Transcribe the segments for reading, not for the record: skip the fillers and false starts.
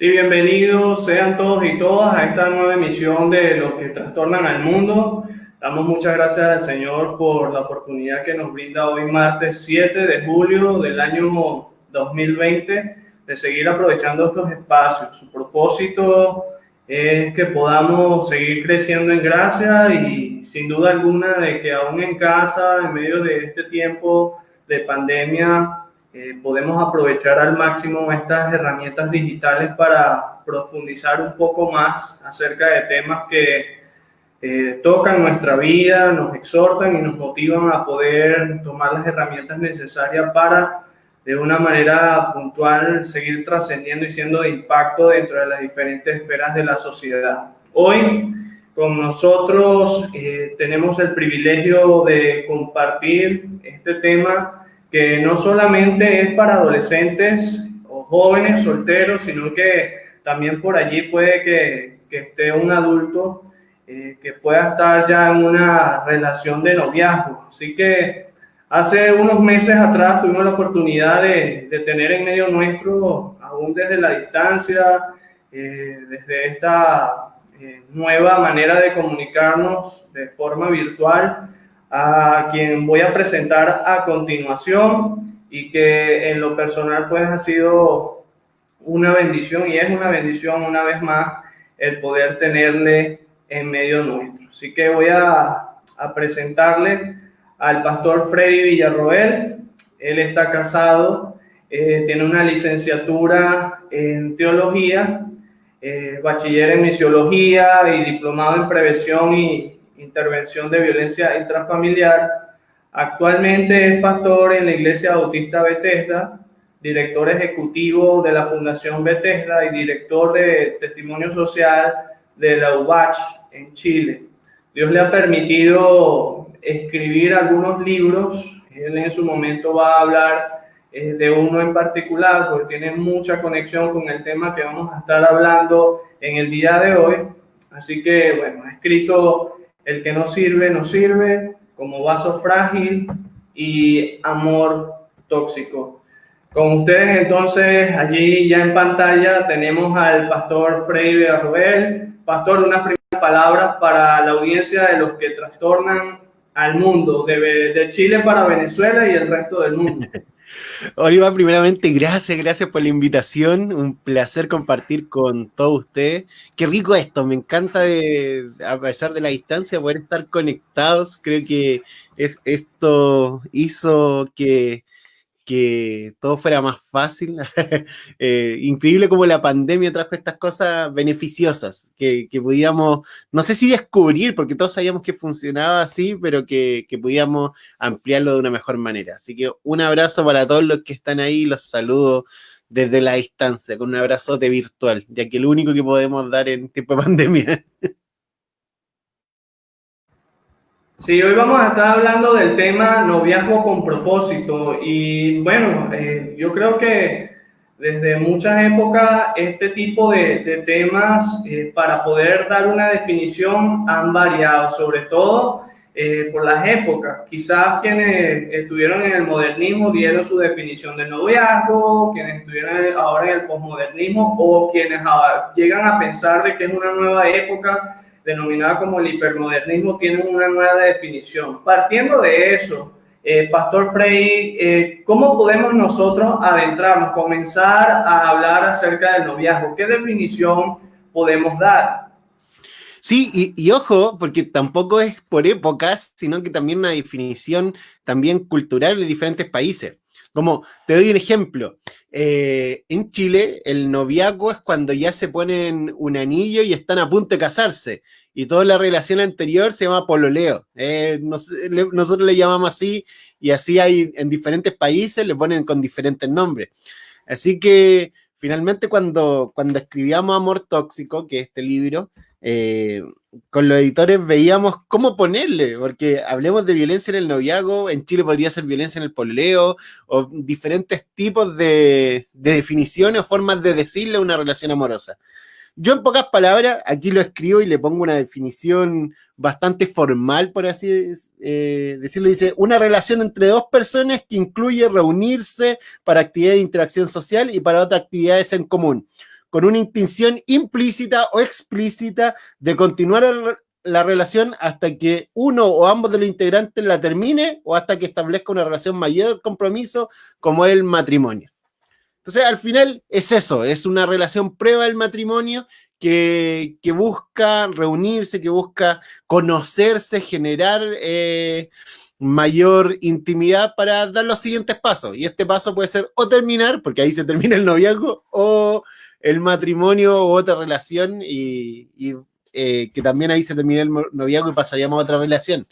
Sí, bienvenidos sean todos y todas a esta nueva emisión de Los que trastornan al mundo. Damos muchas gracias al Señor por la oportunidad que nos brinda hoy martes 7 de julio del año 2020 de seguir aprovechando estos espacios. Su propósito es que podamos seguir creciendo en gracia y sin duda alguna de que aún en casa, en medio de este tiempo de pandemia, podemos aprovechar al máximo estas herramientas digitales para profundizar un poco más acerca de temas que tocan nuestra vida, nos exhortan y nos motivan a poder tomar las herramientas necesarias para, de una manera puntual, seguir trascendiendo y siendo de impacto dentro de las diferentes esferas de la sociedad. Hoy con nosotros tenemos el privilegio de compartir este tema que no solamente es para adolescentes o jóvenes solteros, sino que también por allí puede que esté un adulto que pueda estar ya en una relación de noviazgo. Así que hace unos meses atrás tuvimos la oportunidad de tener en medio nuestro, aún desde la distancia, desde esta nueva manera de comunicarnos de forma virtual, a quien voy a presentar a continuación y que en lo personal pues ha sido una bendición y es una bendición una vez más el poder tenerle en medio nuestro. Así que voy a presentarle al pastor Freddy Villarroel. Él está casado, tiene una licenciatura en teología, bachiller en misiología y diplomado en prevención y intervención de violencia intrafamiliar. Actualmente es pastor en la Iglesia Bautista Bethesda, director ejecutivo de la Fundación Bethesda y director de Testimonio Social de la UBACH en Chile. Dios le ha permitido escribir algunos libros. Él en su momento va a hablar de uno en particular, porque tiene mucha conexión con el tema que vamos a estar hablando en el día de hoy. Así que, bueno, ha escrito El que no sirve, no sirve, Como vaso frágil y Amor tóxico. Con ustedes entonces, allí ya en pantalla tenemos al pastor Freddy Villarroel. Pastor, unas primeras palabras para la audiencia de Los que trastornan al mundo, de Chile para Venezuela y el resto del mundo. Oliva, primeramente, gracias por la invitación. Un placer compartir con todos ustedes. Qué rico esto, me encanta a pesar de la distancia, poder estar conectados. Creo que esto hizo que todo fuera más fácil. Increíble cómo la pandemia trajo estas cosas beneficiosas, que podíamos, no sé si descubrir, porque todos sabíamos que funcionaba así, pero que podíamos ampliarlo de una mejor manera. Así que un abrazo para todos los que están ahí, los saludo desde la distancia, con un abrazote virtual, ya que lo único que podemos dar en tiempo de pandemia. Sí, hoy vamos a estar hablando del tema noviazgo con propósito y bueno, yo creo que desde muchas épocas este tipo de temas para poder dar una definición han variado, sobre todo por las épocas. Quizás quienes estuvieron en el modernismo dieron su definición de noviazgo, quienes estuvieron ahora en el posmodernismo o quienes llegan a pensar de que es una nueva época denominada como el hipermodernismo, tienen una nueva definición. Partiendo de eso, Pastor Frey, ¿cómo podemos nosotros adentrarnos, comenzar a hablar acerca del noviazgo? ¿Qué definición podemos dar? Sí, y ojo, porque tampoco es por épocas, sino que también una definición también cultural de diferentes países. Como te doy un ejemplo, en Chile el noviazgo es cuando ya se ponen un anillo y están a punto de casarse, y toda la relación anterior se llama pololeo. Nosotros le llamamos así, y así hay en diferentes países, le ponen con diferentes nombres. Así que finalmente cuando escribíamos Amor Tóxico, que es este libro, eh, con los editores veíamos cómo ponerle, porque hablemos de violencia en el noviazgo, en Chile podría ser violencia en el pololeo, o diferentes tipos de definiciones o formas de decirle a una relación amorosa. Yo en pocas palabras, aquí lo escribo y le pongo una definición bastante formal, por así decirlo. Dice, una relación entre dos personas que incluye reunirse para actividades de interacción social y para otras actividades en común, con una intención implícita o explícita de continuar la relación hasta que uno o ambos de los integrantes la termine o hasta que establezca una relación mayor compromiso como el matrimonio. Entonces, al final es eso, es una relación prueba del matrimonio que busca reunirse, que busca conocerse, generar mayor intimidad para dar los siguientes pasos. Y este paso puede ser o terminar, porque ahí se termina el noviazgo, o el matrimonio u otra relación, que también ahí se termina el noviazgo y pasaríamos a otra relación.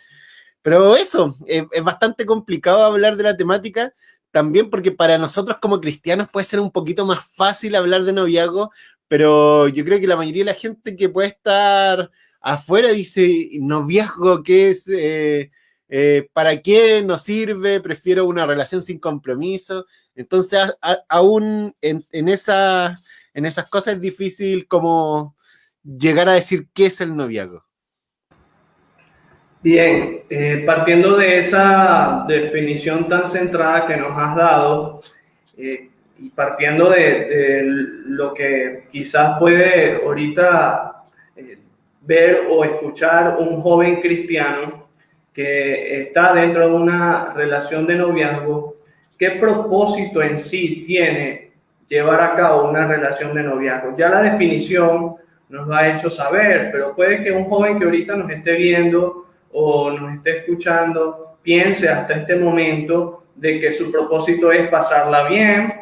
Pero eso, es bastante complicado hablar de la temática, también porque para nosotros como cristianos puede ser un poquito más fácil hablar de noviazgo, pero yo creo que la mayoría de la gente que puede estar afuera dice, noviazgo, ¿qué es? ¿Para qué nos sirve? Prefiero una relación sin compromiso. Entonces, aún en esas cosas es difícil como llegar a decir qué es el noviazgo. Bien, partiendo de esa definición tan centrada que nos has dado, y partiendo de lo que quizás puede ahorita ver o escuchar un joven cristiano que está dentro de una relación de noviazgo, ¿qué propósito en sí tiene llevar a cabo una relación de noviazgo? Ya la definición nos lo ha hecho saber, pero puede que un joven que ahorita nos esté viendo o nos esté escuchando piense hasta este momento de que su propósito es pasarla bien,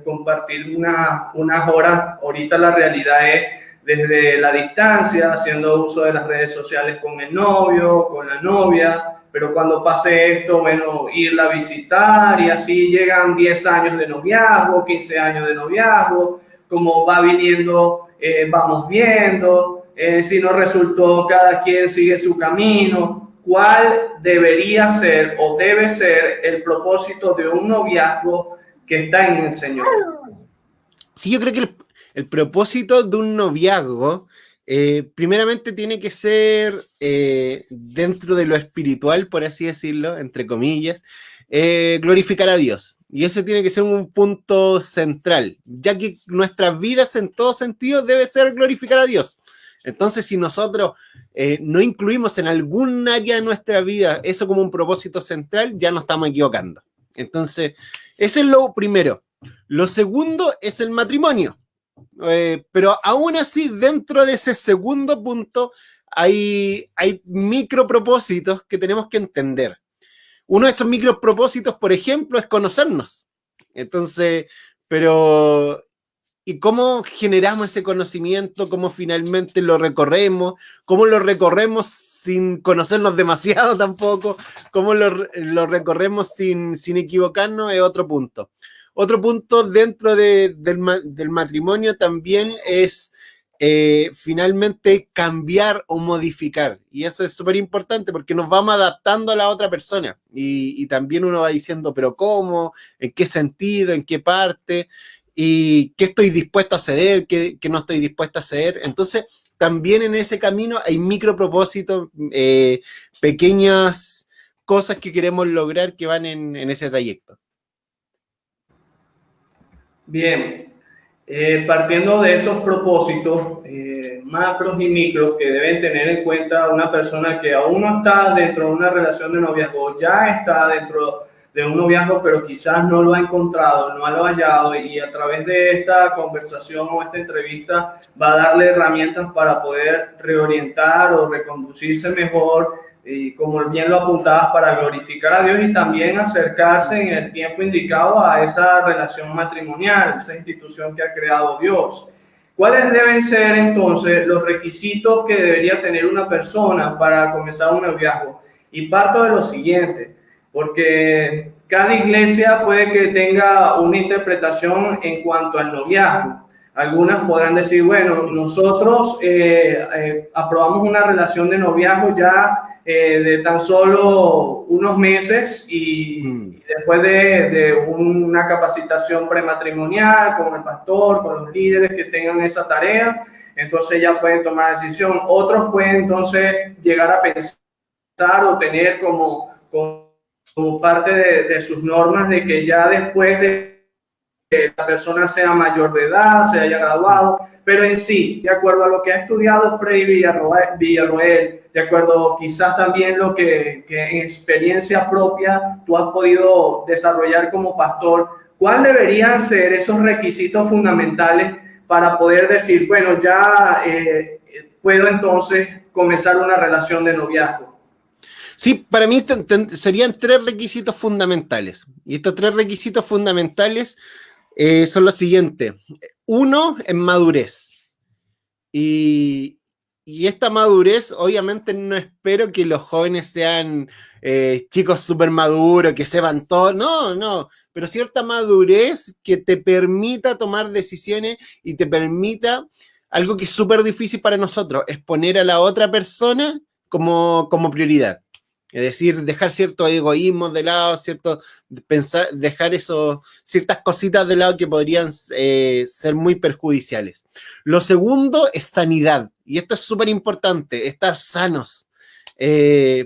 compartir unas horas. Ahorita la realidad es desde la distancia, haciendo uso de las redes sociales con el novio, con la novia, pero cuando pase esto, bueno, irla a visitar y así llegan 10 años de noviazgo, 15 años de noviazgo, como va viniendo, vamos viendo, si no resultó, cada quien sigue su camino. ¿Cuál debería ser o debe ser el propósito de un noviazgo que está en el Señor? Sí, yo creo que el propósito de un noviazgo, primeramente tiene que ser dentro de lo espiritual, por así decirlo, entre comillas, glorificar a Dios. Y ese tiene que ser un punto central, ya que nuestras vidas en todo sentido debe ser glorificar a Dios. Entonces, si nosotros no incluimos en algún área de nuestra vida eso como un propósito central, ya nos estamos equivocando. Entonces, eso es lo primero. Lo segundo es el matrimonio. Pero aún así, dentro de ese segundo punto, hay micropropósitos que tenemos que entender. Uno de esos micropropósitos, por ejemplo, es conocernos. Entonces, pero ¿y cómo generamos ese conocimiento? ¿Cómo finalmente lo recorremos? ¿Cómo lo recorremos sin conocernos demasiado tampoco? ¿Cómo lo recorremos sin equivocarnos? Es otro punto. Otro punto dentro del matrimonio también es finalmente cambiar o modificar. Y eso es súper importante porque nos vamos adaptando a la otra persona. Y también uno va diciendo, pero ¿cómo? ¿En qué sentido? ¿En qué parte? Y qué estoy dispuesto a ceder, qué no estoy dispuesto a ceder. Entonces, también en ese camino hay micropropósitos, pequeñas cosas que queremos lograr que van en ese trayecto. Bien, partiendo de esos propósitos macros y micros que deben tener en cuenta una persona que aún no está dentro de una relación de noviazgo, ya está dentro de un noviazgo, pero quizás no lo ha encontrado, no lo ha hallado, y a través de esta conversación o esta entrevista va a darle herramientas para poder reorientar o reconducirse mejor, y como bien lo apuntabas, para glorificar a Dios y también acercarse en el tiempo indicado a esa relación matrimonial, esa institución que ha creado Dios. ¿Cuáles deben ser entonces los requisitos que debería tener una persona para comenzar un noviazgo? Y parto de lo siguiente, porque cada iglesia puede que tenga una interpretación en cuanto al noviazgo. Algunas podrán decir, bueno, nosotros aprobamos una relación de noviazgo ya de tan solo unos meses y después de una capacitación prematrimonial con el pastor, con los líderes que tengan esa tarea, entonces ya pueden tomar decisión. Otros pueden entonces llegar a pensar o tener como parte de sus normas de que ya después de la persona sea mayor de edad, se haya graduado, pero en sí, de acuerdo a lo que ha estudiado Freddy Villarroel, de acuerdo quizás también lo que en experiencia propia tú has podido desarrollar como pastor, ¿cuál deberían ser esos requisitos fundamentales para poder decir, bueno, ya puedo entonces comenzar una relación de noviazgo? Sí, para mí serían tres requisitos fundamentales. Y estos tres requisitos fundamentales son los siguientes. Uno, en madurez. Y, y esta madurez, obviamente no espero que los jóvenes sean chicos súper maduros, que sepan todo. No, no. Pero cierta madurez que te permita tomar decisiones y te permita algo que es súper difícil para nosotros, es poner a la otra persona como prioridad. Es decir, dejar ciertos egoísmos de lado, dejar ciertas cositas de lado que podrían ser muy perjudiciales. Lo segundo es sanidad, y esto es súper importante, estar sanos.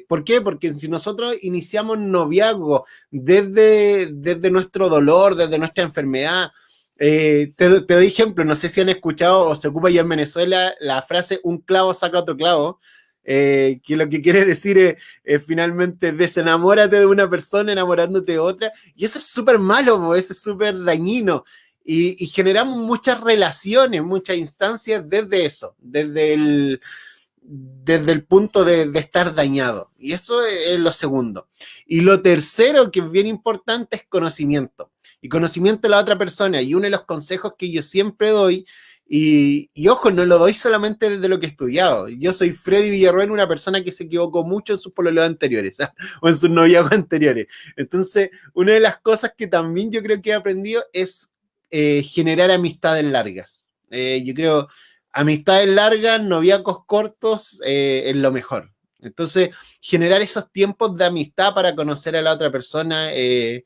¿Por qué? Porque si nosotros iniciamos noviazgo desde nuestro dolor, desde nuestra enfermedad, te doy ejemplo, no sé si han escuchado o se ocupa ya en Venezuela la frase un clavo saca otro clavo, que lo que quiere decir es finalmente desenamórate de una persona enamorándote de otra, y eso es súper malo, eso es súper dañino, y generamos muchas relaciones, muchas instancias desde eso, desde el punto de estar dañado, y eso es lo segundo. Y lo tercero, que es bien importante, es conocimiento, y conocimiento de la otra persona, y uno de los consejos que yo siempre doy. Y ojo, no lo doy solamente desde lo que he estudiado. Yo soy Freddy Villarroel, una persona que se equivocó mucho en sus pololeos anteriores o en sus noviazgos anteriores. Entonces, una de las cosas que también yo creo que he aprendido es generar amistades largas. Yo creo, amistades largas, noviazgos cortos, es lo mejor. Entonces, generar esos tiempos de amistad para conocer a la otra persona es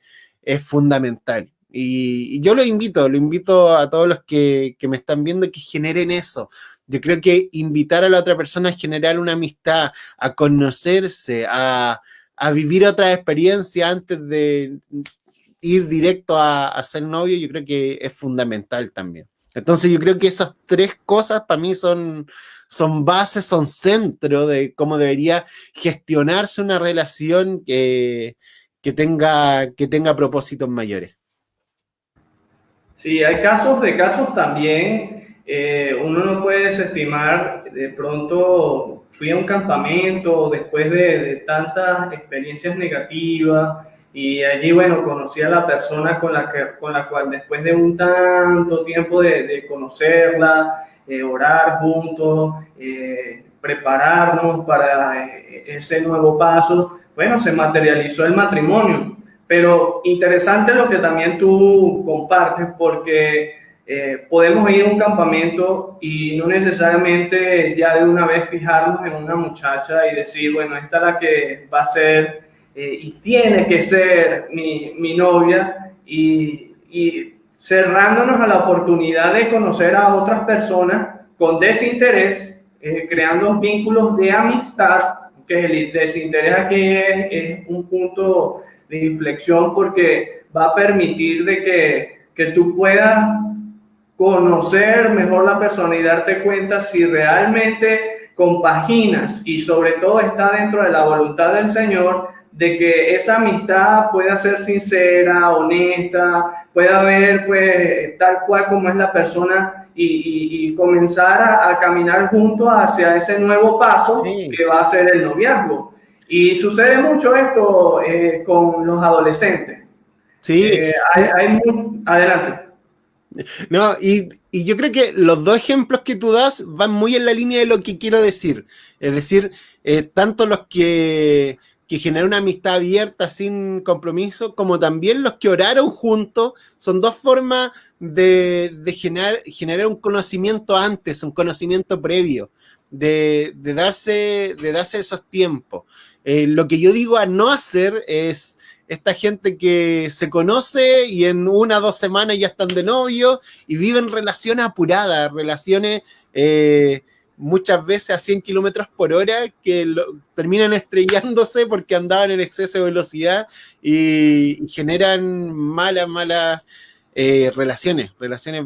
fundamental. Y yo lo invito a todos los que me están viendo que generen eso. Yo creo que invitar a la otra persona a generar una amistad, a conocerse, a vivir otra experiencia antes de ir directo a ser novio, yo creo que es fundamental también. Entonces yo creo que esas tres cosas para mí son bases, son centro de cómo debería gestionarse una relación que tenga propósitos mayores. Sí, hay casos de casos también. Uno no puede desestimar, de pronto fui a un campamento después de tantas experiencias negativas y allí, bueno, conocí a la persona con la cual después de un tanto tiempo de conocerla, orar juntos, prepararnos para ese nuevo paso, bueno, se materializó el matrimonio. Pero interesante lo que también tú compartes, porque podemos ir a un campamento y no necesariamente ya de una vez fijarnos en una muchacha y decir, bueno, esta es la que va a ser y tiene que ser mi novia, y cerrándonos a la oportunidad de conocer a otras personas con desinterés, creando vínculos de amistad, que el desinterés aquí es un punto de inflexión, porque va a permitir que tú puedas conocer mejor la persona y darte cuenta si realmente compaginas y sobre todo está dentro de la voluntad del Señor, de que esa amistad pueda ser sincera, honesta, pueda ver pues tal cual como es la persona y comenzar a caminar juntos hacia ese nuevo paso Sí, que va a ser el noviazgo. Y sucede mucho esto con los adolescentes. sí. Adelante. No, y yo creo que los dos ejemplos que tú das van muy en la línea de lo que quiero decir. Es decir, tanto los que generan una amistad abierta sin compromiso, como también los que oraron juntos, son dos formas de generar un conocimiento antes, un conocimiento previo, de darse esos tiempos. Lo que yo digo a no hacer es esta gente que se conoce y en 1 o 2 semanas ya están de novio y viven relaciones apuradas, relaciones muchas veces a 100 kilómetros por hora que terminan estrellándose porque andaban en exceso de velocidad y generan malas relaciones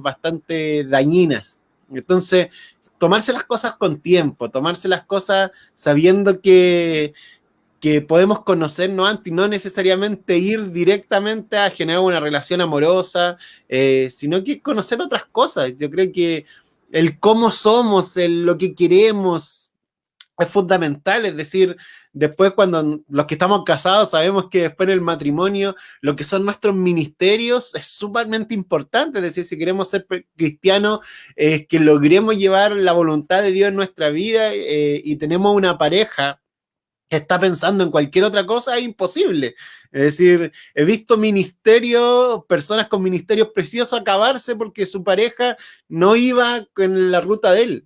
bastante dañinas. Entonces, tomarse las cosas con tiempo, tomarse las cosas sabiendo que podemos conocernos antes y no necesariamente ir directamente a generar una relación amorosa, sino que conocer otras cosas. Yo creo que el cómo somos, lo que queremos, es fundamental. Es decir, después cuando los que estamos casados sabemos que después en el matrimonio lo que son nuestros ministerios es sumamente importante. Es decir, si queremos ser cristianos, que logremos llevar la voluntad de Dios en nuestra vida, y tenemos una pareja que está pensando en cualquier otra cosa, es imposible. Es decir, he visto ministerios, personas con ministerios preciosos acabarse porque su pareja no iba en la ruta de él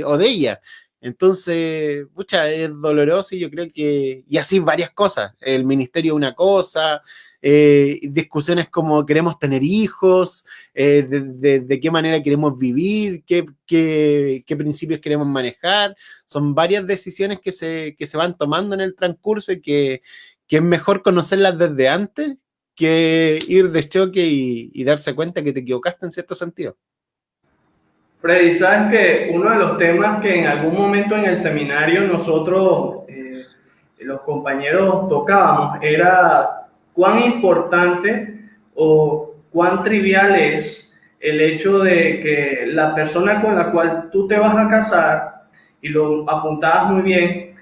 o de ella. Entonces, pucha, es doloroso, y yo creo que, y así varias cosas, el ministerio es una cosa, discusiones como queremos tener hijos, de qué manera queremos vivir, qué principios queremos manejar. Son varias decisiones que se van tomando en el transcurso, y que es mejor conocerlas desde antes que ir de choque y darse cuenta que te equivocaste en cierto sentido. Freddy, sabes que uno de los temas que en algún momento en el seminario nosotros, los compañeros, tocábamos era cuán importante o cuán trivial es el hecho de que la persona con la cual tú te vas a casar, y lo apuntabas muy bien,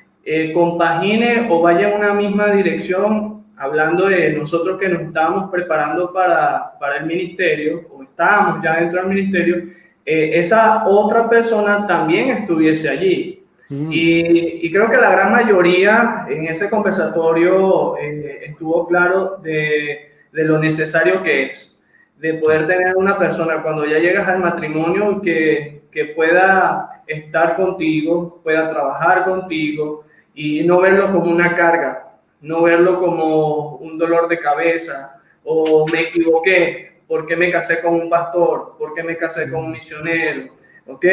compagine o vaya en una misma dirección, hablando de nosotros que nos estábamos preparando para el ministerio, o estábamos ya dentro del ministerio, esa otra persona también estuviese allí. Y creo que la gran mayoría en ese conversatorio estuvo claro de lo necesario que es, de poder tener una persona cuando ya llegas al matrimonio que pueda estar contigo, pueda trabajar contigo, y no verlo como una carga, no verlo como un dolor de cabeza, o me equivoqué, ¿por qué me casé con un pastor? ¿Por qué me casé con un misionero? ¿Ok?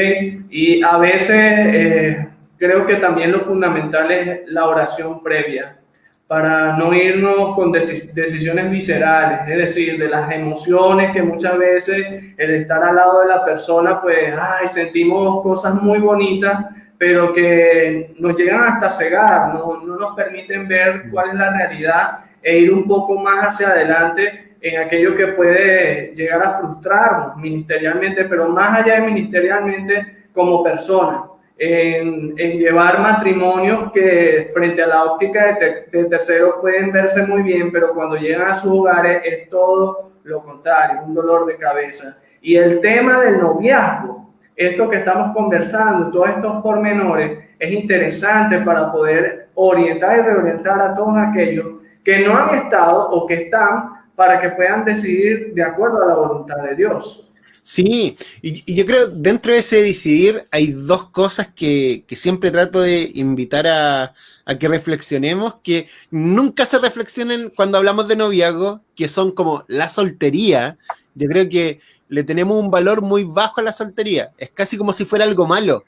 Y a veces creo que también lo fundamental es la oración previa, para no irnos con decisiones viscerales, es decir, de las emociones que muchas veces el estar al lado de la persona, pues, sentimos cosas muy bonitas, pero que nos llegan hasta cegar, no nos permiten ver cuál es la realidad e ir un poco más hacia adelante en aquello que puede llegar a frustrarnos ministerialmente, pero más allá de ministerialmente, como persona, en llevar matrimonios que frente a la óptica de terceros pueden verse muy bien, pero cuando llegan a sus hogares es todo lo contrario, un dolor de cabeza. Y el tema del noviazgo, esto que estamos conversando, todos estos pormenores, es interesante para poder orientar y reorientar a todos aquellos que no han estado o que están, para que puedan decidir de acuerdo a la voluntad de Dios. Sí, y yo creo dentro de ese decidir hay dos cosas que siempre trato de invitar a que reflexionemos, que nunca se reflexionen cuando hablamos de noviazgo, que son como la soltería. Yo creo que le tenemos un valor muy bajo a la soltería, es casi como si fuera algo malo.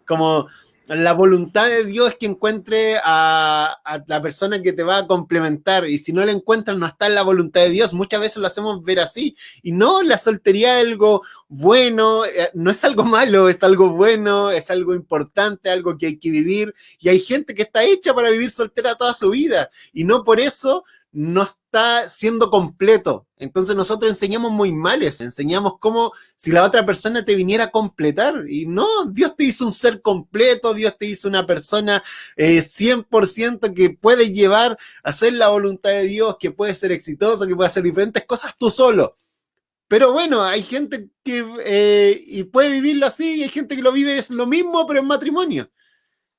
Como la voluntad de Dios es que encuentre a la persona que te va a complementar, y si no la encuentras no está en la voluntad de Dios. Muchas veces lo hacemos ver así, y no, la soltería es algo bueno, no es algo malo, es algo bueno, es algo importante, algo que hay que vivir, y hay gente que está hecha para vivir soltera toda su vida, y no por eso no está siendo completo. Entonces nosotros enseñamos muy mal eso, enseñamos como si la otra persona te viniera a completar, y no, Dios te hizo un ser completo, Dios te hizo una persona 100% que puede llevar a hacer la voluntad de Dios, que puede ser exitoso, que puede hacer diferentes cosas tú solo. Pero bueno, hay gente que y puede vivirlo así, y hay gente que lo vive es lo mismo, pero en matrimonio.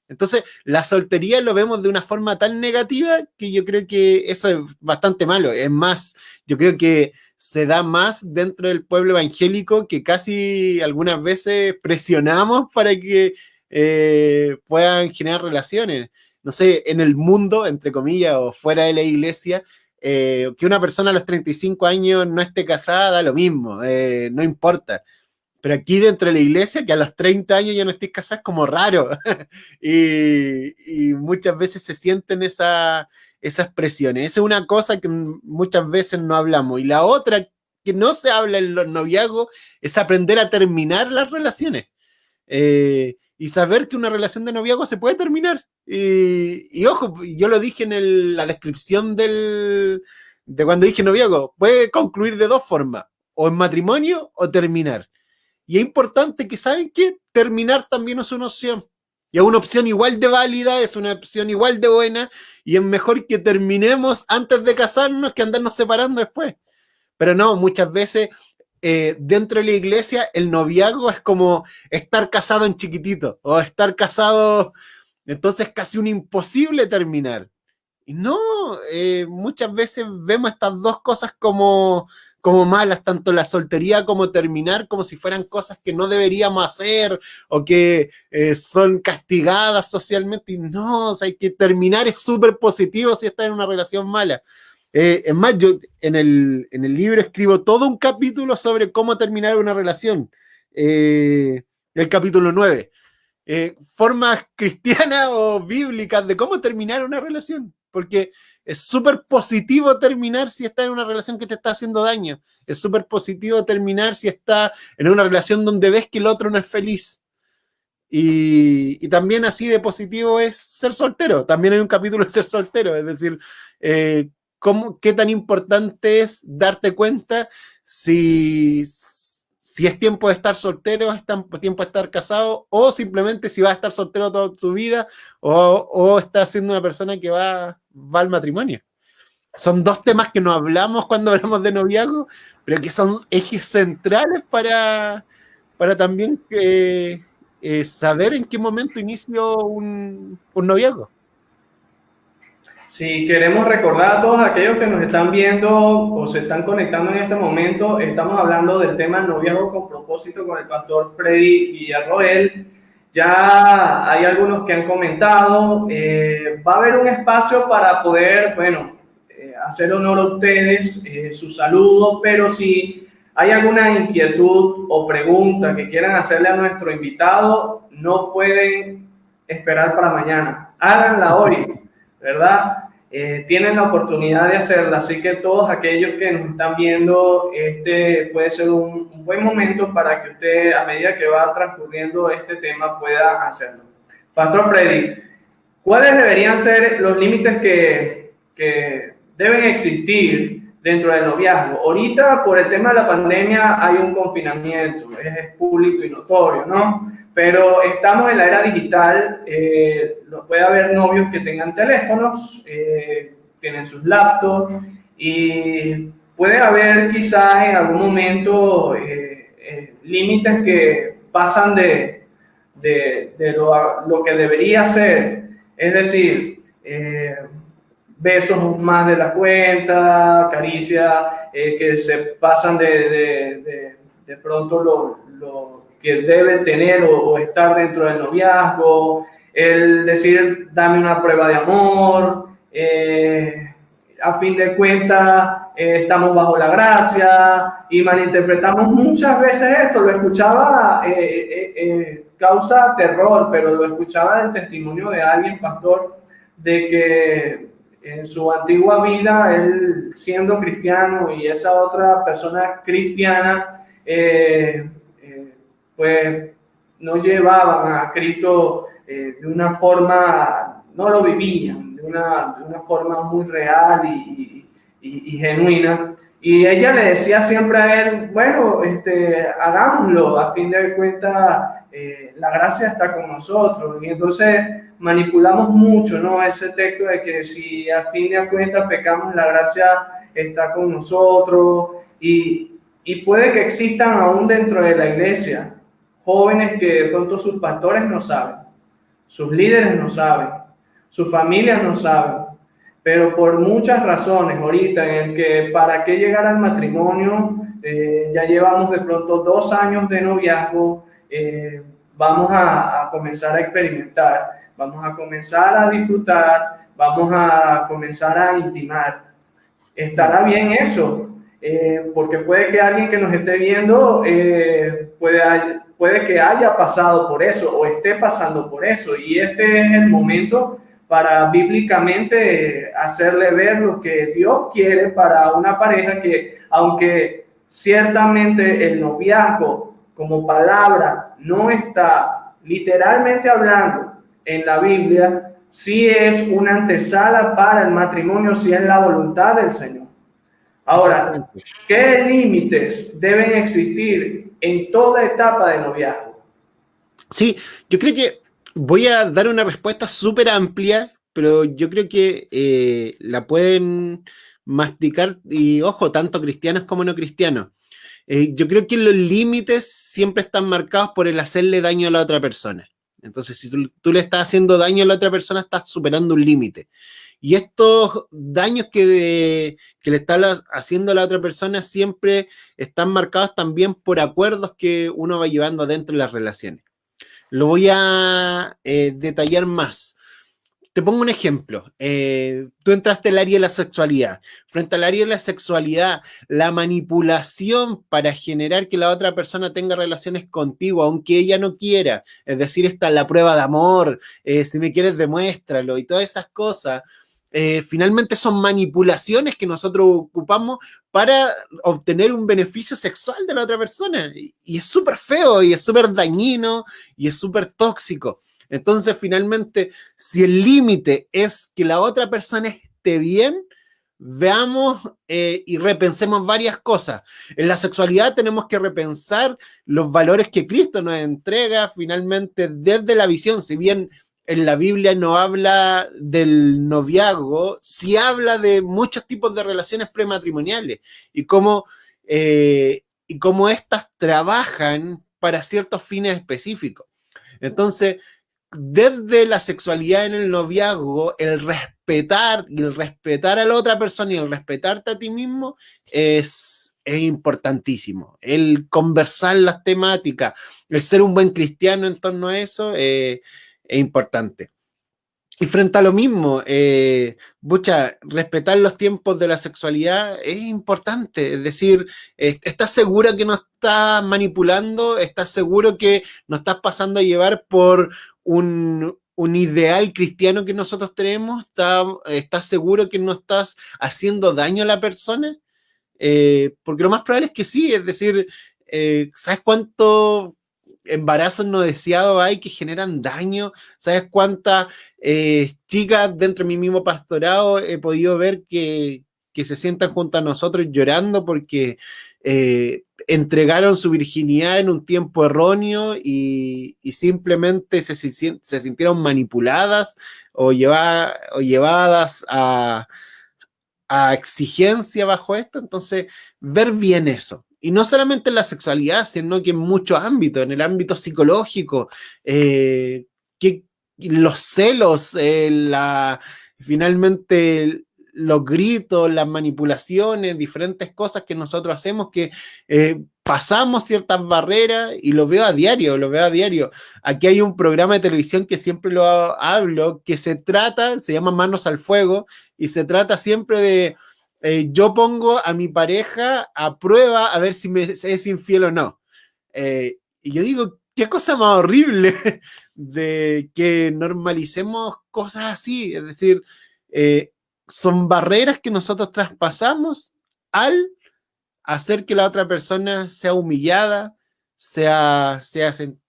Entonces, la soltería lo vemos de una forma tan negativa que yo creo que eso es bastante malo. Es más, yo creo que se da más dentro del pueblo evangélico, que casi algunas veces presionamos para que puedan generar relaciones. No sé, en el mundo, entre comillas, o fuera de la iglesia, que una persona a los 35 años no esté casada, da lo mismo, no importa. Pero aquí dentro de la iglesia, que a los 30 años ya no estés casada, es como raro. y muchas veces se sienten esas presiones. Esa es una cosa que muchas veces no hablamos. Y la otra que no se habla en los noviazgos es aprender a terminar las relaciones. Y saber que una relación de noviazgo se puede terminar. Y ojo, yo lo dije en la descripción de cuando dije noviazgo, puede concluir de dos formas, o en matrimonio o terminar. Y es importante que saben que terminar también es una opción. Y es una opción igual de válida, es una opción igual de buena, y es mejor que terminemos antes de casarnos que andarnos separando después. Pero no, muchas veces dentro de la iglesia el noviazgo es como estar casado en chiquitito o estar casado, entonces casi un imposible terminar. Y no, muchas veces vemos estas dos cosas como malas, tanto la soltería como terminar, como si fueran cosas que no deberíamos hacer o que son castigadas socialmente. Y no, o sea, hay que terminar es súper positivo si está en una relación mala. Es más, yo en el libro escribo todo un capítulo sobre cómo terminar una relación. El capítulo 9. Formas cristianas o bíblicas de cómo terminar una relación. Porque es súper positivo terminar si estás en una relación que te está haciendo daño. Es súper positivo terminar si estás en una relación donde ves que el otro no es feliz. Y también así de positivo es ser soltero. También hay un capítulo de ser soltero. Es decir, qué tan importante es darte cuenta si es tiempo de estar soltero, es tiempo de estar casado, o simplemente si vas a estar soltero toda tu vida, o estás siendo una persona que va al matrimonio. Son dos temas que no hablamos cuando hablamos de noviazgo, pero que son ejes centrales para también saber en qué momento inicio un noviazgo. Si queremos recordar a todos aquellos que nos están viendo o se están conectando en este momento, estamos hablando del tema noviazgo con propósito con el pastor Freddy Villarroel. Ya hay algunos que han comentado, va a haber un espacio para poder, hacer honor a ustedes, sus saludos, pero si hay alguna inquietud o pregunta que quieran hacerle a nuestro invitado, no pueden esperar para mañana, háganla hoy, ¿verdad? Tienen la oportunidad de hacerla, así que todos aquellos que nos están viendo, este puede ser un buen momento para que usted, a medida que va transcurriendo este tema, pueda hacerlo. Pastor Freddy, ¿cuáles deberían ser los límites que deben existir dentro del noviazgo? Ahorita, por el tema de la pandemia, hay un confinamiento, es público y notorio, ¿no? Pero estamos en la era digital, puede haber novios que tengan teléfonos, tienen sus laptops, y puede haber quizás en algún momento límites que pasan de lo que debería ser, es decir, besos más de la cuenta, caricias que se pasan de pronto lo que debe tener o estar dentro del noviazgo, el decir dame una prueba de amor, a fin de cuentas estamos bajo la gracia y malinterpretamos muchas veces esto. Lo escuchaba, causa terror, pero lo escuchaba del testimonio de alguien, pastor, de que en su antigua vida, él siendo cristiano y esa otra persona cristiana, pues no llevaban a Cristo de una forma, no lo vivían de una forma muy real y genuina. Y ella le decía siempre a él, bueno, hagámoslo, a fin de cuentas la gracia está con nosotros. Y entonces manipulamos mucho, ¿no? Ese texto de que si a fin de cuentas pecamos, la gracia está con nosotros. Y puede que existan aún dentro de la iglesia jóvenes que de pronto sus pastores no saben, sus líderes no saben, sus familias no saben, pero por muchas razones ahorita en el que para qué llegar al matrimonio, ya llevamos de pronto 2 años de noviazgo, vamos a comenzar a experimentar, vamos a comenzar a disfrutar, vamos a comenzar a intimar. ¿Estará bien eso? Porque puede que alguien que nos esté viendo puede que haya pasado por eso o esté pasando por eso, y este es el momento para bíblicamente hacerle ver lo que Dios quiere para una pareja que, aunque ciertamente el noviazgo como palabra no está literalmente hablando en la Biblia, sí es una antesala para el matrimonio, sí es la voluntad del Señor. Ahora, Exactamente. ¿qué límites deben existir en toda etapa de noviazgo? Sí, yo creo que voy a dar una respuesta súper amplia, pero yo creo que la pueden masticar y, ojo, tanto cristianos como no cristianos. Yo creo que los límites siempre están marcados por el hacerle daño a la otra persona. Entonces, si tú le estás haciendo daño a la otra persona, estás superando un límite. Y estos daños que le estás haciendo a la otra persona siempre están marcados también por acuerdos que uno va llevando dentro de las relaciones. Lo voy a detallar más. Te pongo un ejemplo. Tú entraste al área de la sexualidad. Frente al área de la sexualidad, la manipulación para generar que la otra persona tenga relaciones contigo, aunque ella no quiera. Es decir, está la prueba de amor, si me quieres, demuéstralo y todas esas cosas. Finalmente son manipulaciones que nosotros ocupamos para obtener un beneficio sexual de la otra persona. Y es súper feo y es súper dañino y es súper tóxico. Entonces, finalmente, si el límite es que la otra persona esté bien, veamos y repensemos varias cosas. En la sexualidad tenemos que repensar los valores que Cristo nos entrega finalmente desde la visión. Si bien en la Biblia no habla del noviazgo, sí habla de muchos tipos de relaciones prematrimoniales y cómo estas trabajan para ciertos fines específicos. Entonces, desde la sexualidad en el noviazgo, el respetar a la otra persona y el respetarte a ti mismo es importantísimo. El conversar las temáticas, el ser un buen cristiano en torno a eso es importante. Y frente a lo mismo, respetar los tiempos de la sexualidad es importante. Es decir, ¿estás segura que no estás manipulando? ¿Estás seguro que no estás pasando a llevar por un ideal cristiano que nosotros tenemos? ¿Estás seguro que no estás haciendo daño a la persona? Porque lo más probable es que sí. Es decir, ¿sabes cuánto embarazos no deseados hay que generan daño? ¿Sabes cuántas chicas dentro de mi mismo pastorado he podido ver que se sientan junto a nosotros llorando porque entregaron su virginidad en un tiempo erróneo y simplemente se sintieron manipuladas o llevadas a exigencia bajo esto? Entonces, ver bien eso. Y no solamente en la sexualidad, sino que en muchos ámbitos, en el ámbito psicológico, que los celos, finalmente los gritos, las manipulaciones, diferentes cosas que nosotros hacemos que pasamos ciertas barreras y lo veo a diario, lo veo a diario. Aquí hay un programa de televisión que siempre lo hablo, que se llama Manos al Fuego, y se trata siempre de yo pongo a mi pareja a prueba a ver si me es infiel o no. Y yo digo, qué cosa más horrible de que normalicemos cosas así. Es decir, son barreras que nosotros traspasamos al hacer que la otra persona sea humillada, se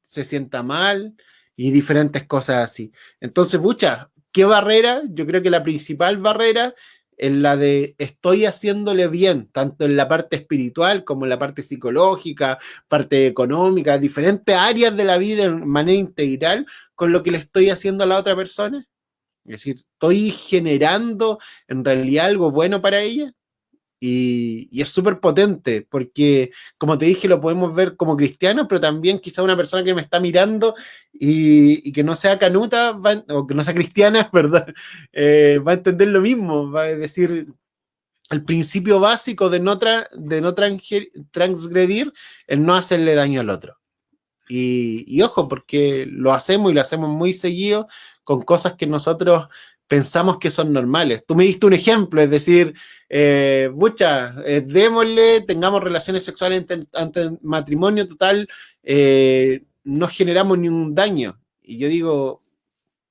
sienta mal y diferentes cosas así. Entonces, pucha, ¿qué barrera? Yo creo que la principal barrera es la de estoy haciéndole bien, tanto en la parte espiritual como en la parte psicológica, parte económica, diferentes áreas de la vida de manera integral con lo que le estoy haciendo a la otra persona. Es decir, estoy generando en realidad algo bueno para ella. Y es súper potente porque, como te dije, lo podemos ver como cristianos, pero también quizá una persona que me está mirando y que no sea canuta, o que no sea cristiana, perdón, va a entender lo mismo, va a decir el principio básico de no transgredir, el no hacerle daño al otro. Y ojo, porque lo hacemos y lo hacemos muy seguido con cosas que nosotros pensamos que son normales. Tú me diste un ejemplo, es decir, démosle, tengamos relaciones sexuales ante matrimonio total, no generamos ningún daño. Y yo digo,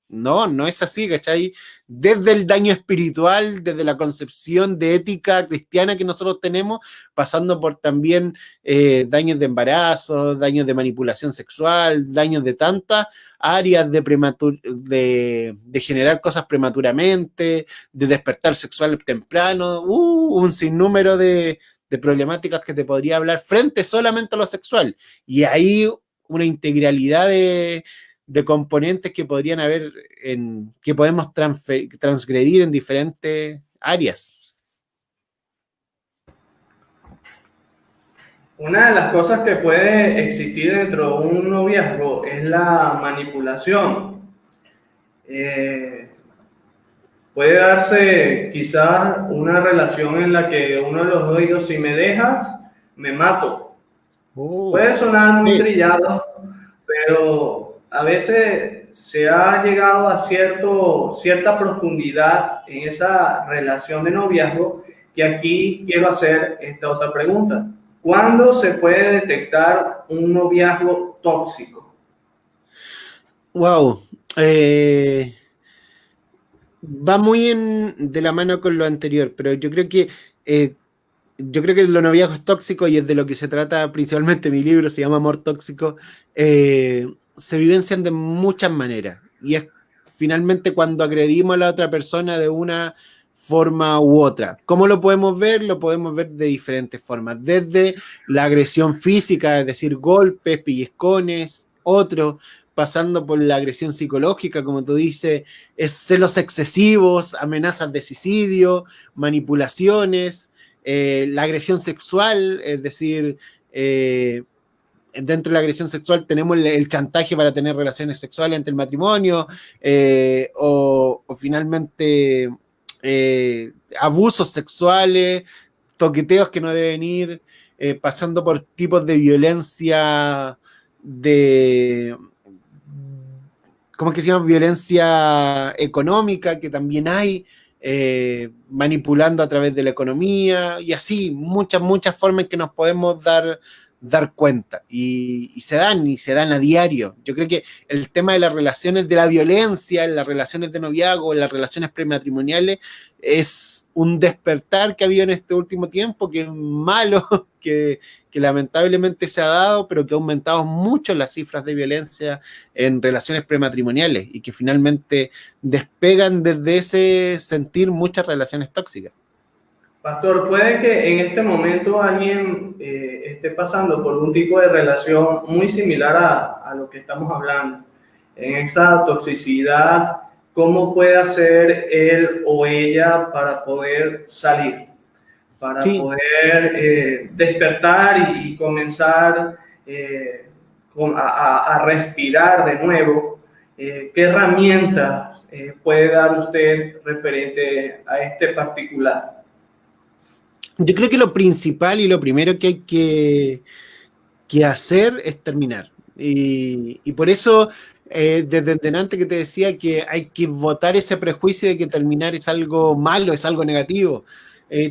No, no es así, ¿cachai? Desde el daño espiritual, desde la concepción de ética cristiana que nosotros tenemos, pasando por también daños de embarazo, daños de manipulación sexual, daños de tantas áreas de generar cosas prematuramente, de despertar sexual temprano, un sinnúmero de problemáticas que te podría hablar frente solamente a lo sexual. Y ahí una integralidad de componentes que podrían haber, que podemos transgredir en diferentes áreas. Una de las cosas que puede existir dentro de un noviazgo es la manipulación. Eh, Puede darse quizás una relación en la que uno de los dos diga, si me dejas, me mato. Puede sonar muy Sí. trillado, pero a veces se ha llegado a cierta profundidad en esa relación de noviazgo, que aquí quiero hacer esta otra pregunta. ¿Cuándo se puede detectar un noviazgo tóxico? Wow. Va muy de la mano con lo anterior, pero yo creo que los noviazgos tóxicos, y es de lo que se trata principalmente mi libro, se llama Amor Tóxico, se vivencian de muchas maneras. Y es finalmente cuando agredimos a la otra persona de una forma u otra. ¿Cómo lo podemos ver? Lo podemos ver de diferentes formas. Desde la agresión física, es decir, golpes, pellizcones, otro, pasando por la agresión psicológica, como tú dices, es celos excesivos, amenazas de suicidio, manipulaciones, la agresión sexual, es decir, dentro de la agresión sexual tenemos el chantaje para tener relaciones sexuales ante el matrimonio, o finalmente abusos sexuales, toqueteos que no deben ir, pasando por tipos de violencia, de, ¿cómo es que se llama? Violencia económica, que también hay, manipulando a través de la economía, y así, muchas formas en que nos podemos dar cuenta. Y se dan a diario. Yo creo que el tema de las relaciones de la violencia, en las relaciones de noviazgo, en las relaciones prematrimoniales, es un despertar que ha habido en este último tiempo, que es malo, que lamentablemente se ha dado, pero que ha aumentado mucho las cifras de violencia en relaciones prematrimoniales y que finalmente despegan desde ese sentir muchas relaciones tóxicas. Pastor, puede que en este momento alguien esté pasando por un tipo de relación muy similar a lo que estamos hablando. En esa toxicidad, ¿cómo puede hacer él o ella para poder salir? Para Sí, poder despertar y comenzar a respirar de nuevo. ¿Qué herramientas puede dar usted referente a este particular? yo creo que lo principal y lo primero que hay que hacer es terminar. Y por eso, desde antes que te decía que hay que votar ese prejuicio de que terminar es algo malo, es algo negativo.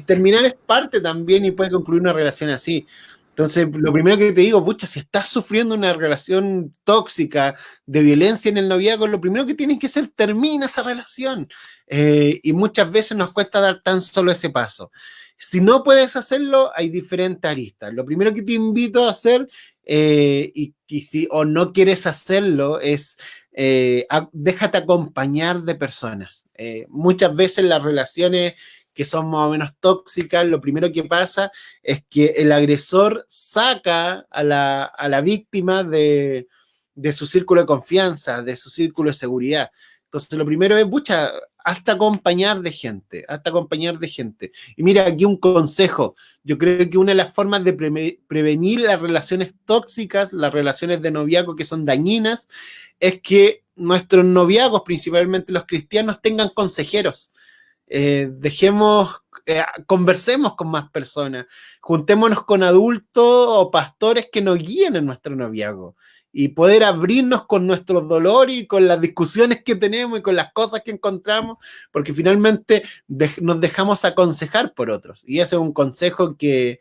Terminar es parte también y puede concluir una relación así. Entonces, lo primero que te digo, pucha, si estás sufriendo una relación tóxica de violencia en el noviazgo, lo primero que tienes que hacer, termina esa relación. Y muchas veces nos cuesta dar tan solo ese paso. Si no puedes hacerlo, hay diferentes aristas. Lo primero que te invito a hacer, y si o no quieres hacerlo, es déjate acompañar de personas. Muchas veces las relaciones que son más o menos tóxicas, lo primero que pasa es que el agresor saca a la víctima de su círculo de confianza, de su círculo de seguridad. Entonces, lo primero es, pucha, hasta acompañar de gente, hasta acompañar de gente. Y mira, aquí un consejo. Yo creo que una de las formas de prevenir las relaciones tóxicas, las relaciones de noviazgo que son dañinas, es que nuestros noviazgos, principalmente los cristianos, tengan consejeros. Conversemos con más personas, juntémonos con adultos o pastores que nos guíen en nuestro noviazgo y poder abrirnos con nuestros dolores y con las discusiones que tenemos y con las cosas que encontramos, porque finalmente nos dejamos aconsejar por otros. Y ese es un consejo que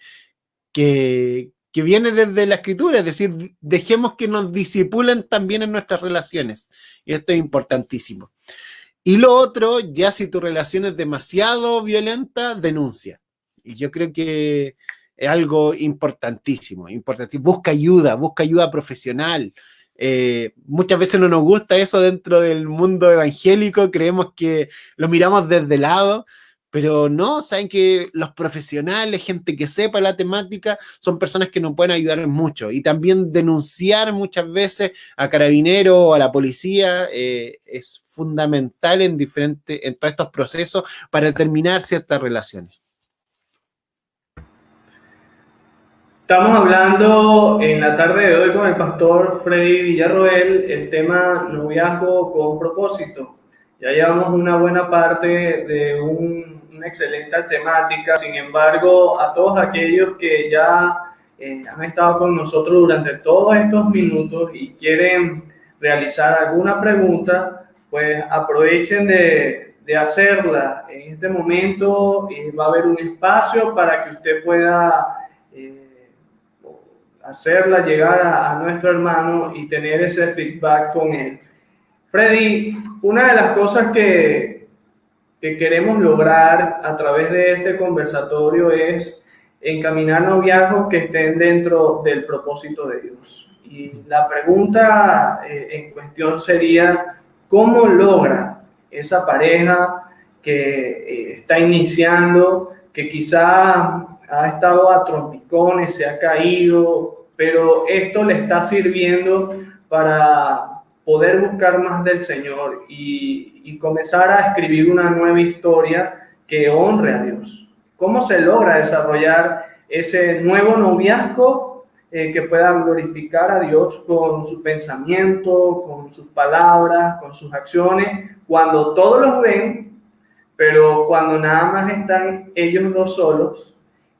que viene desde la escritura, es decir, dejemos que nos disipulen también en nuestras relaciones. Y esto es importantísimo. Y lo otro, ya si tu relación es demasiado violenta, denuncia. Y yo creo que es algo importantísimo, importantísimo. Busca ayuda profesional. Muchas veces no nos gusta eso dentro del mundo evangélico, creemos que lo miramos desde lado, pero no, saben que los profesionales, gente que sepa la temática, son personas que nos pueden ayudar mucho. Y también denunciar muchas veces a carabineros o a la policía es fundamental en todos estos procesos para terminar ciertas relaciones. Estamos hablando en la tarde de hoy con el pastor Freddy Villarroel el tema noviazgo con propósito. Ya llevamos una buena parte de una excelente temática. Sin embargo, a todos aquellos que ya han estado con nosotros durante todos estos minutos y quieren realizar alguna pregunta, pues aprovechen de hacerla. En este momento va a haber un espacio para que usted pueda hacerla llegar a nuestro hermano y tener ese feedback con él. Freddy, una de las cosas que queremos lograr a través de este conversatorio es encaminar noviazgos que estén dentro del propósito de Dios. Y la pregunta en cuestión sería, ¿cómo logra esa pareja que está iniciando, que quizá ha estado a trompicones, se ha caído, pero esto le está sirviendo para poder buscar más del Señor y comenzar a escribir una nueva historia que honre a Dios? ¿Cómo se logra desarrollar ese nuevo noviazgo que pueda glorificar a Dios con su pensamiento, con sus palabras, con sus acciones, cuando todos los ven, pero cuando nada más están ellos dos solos,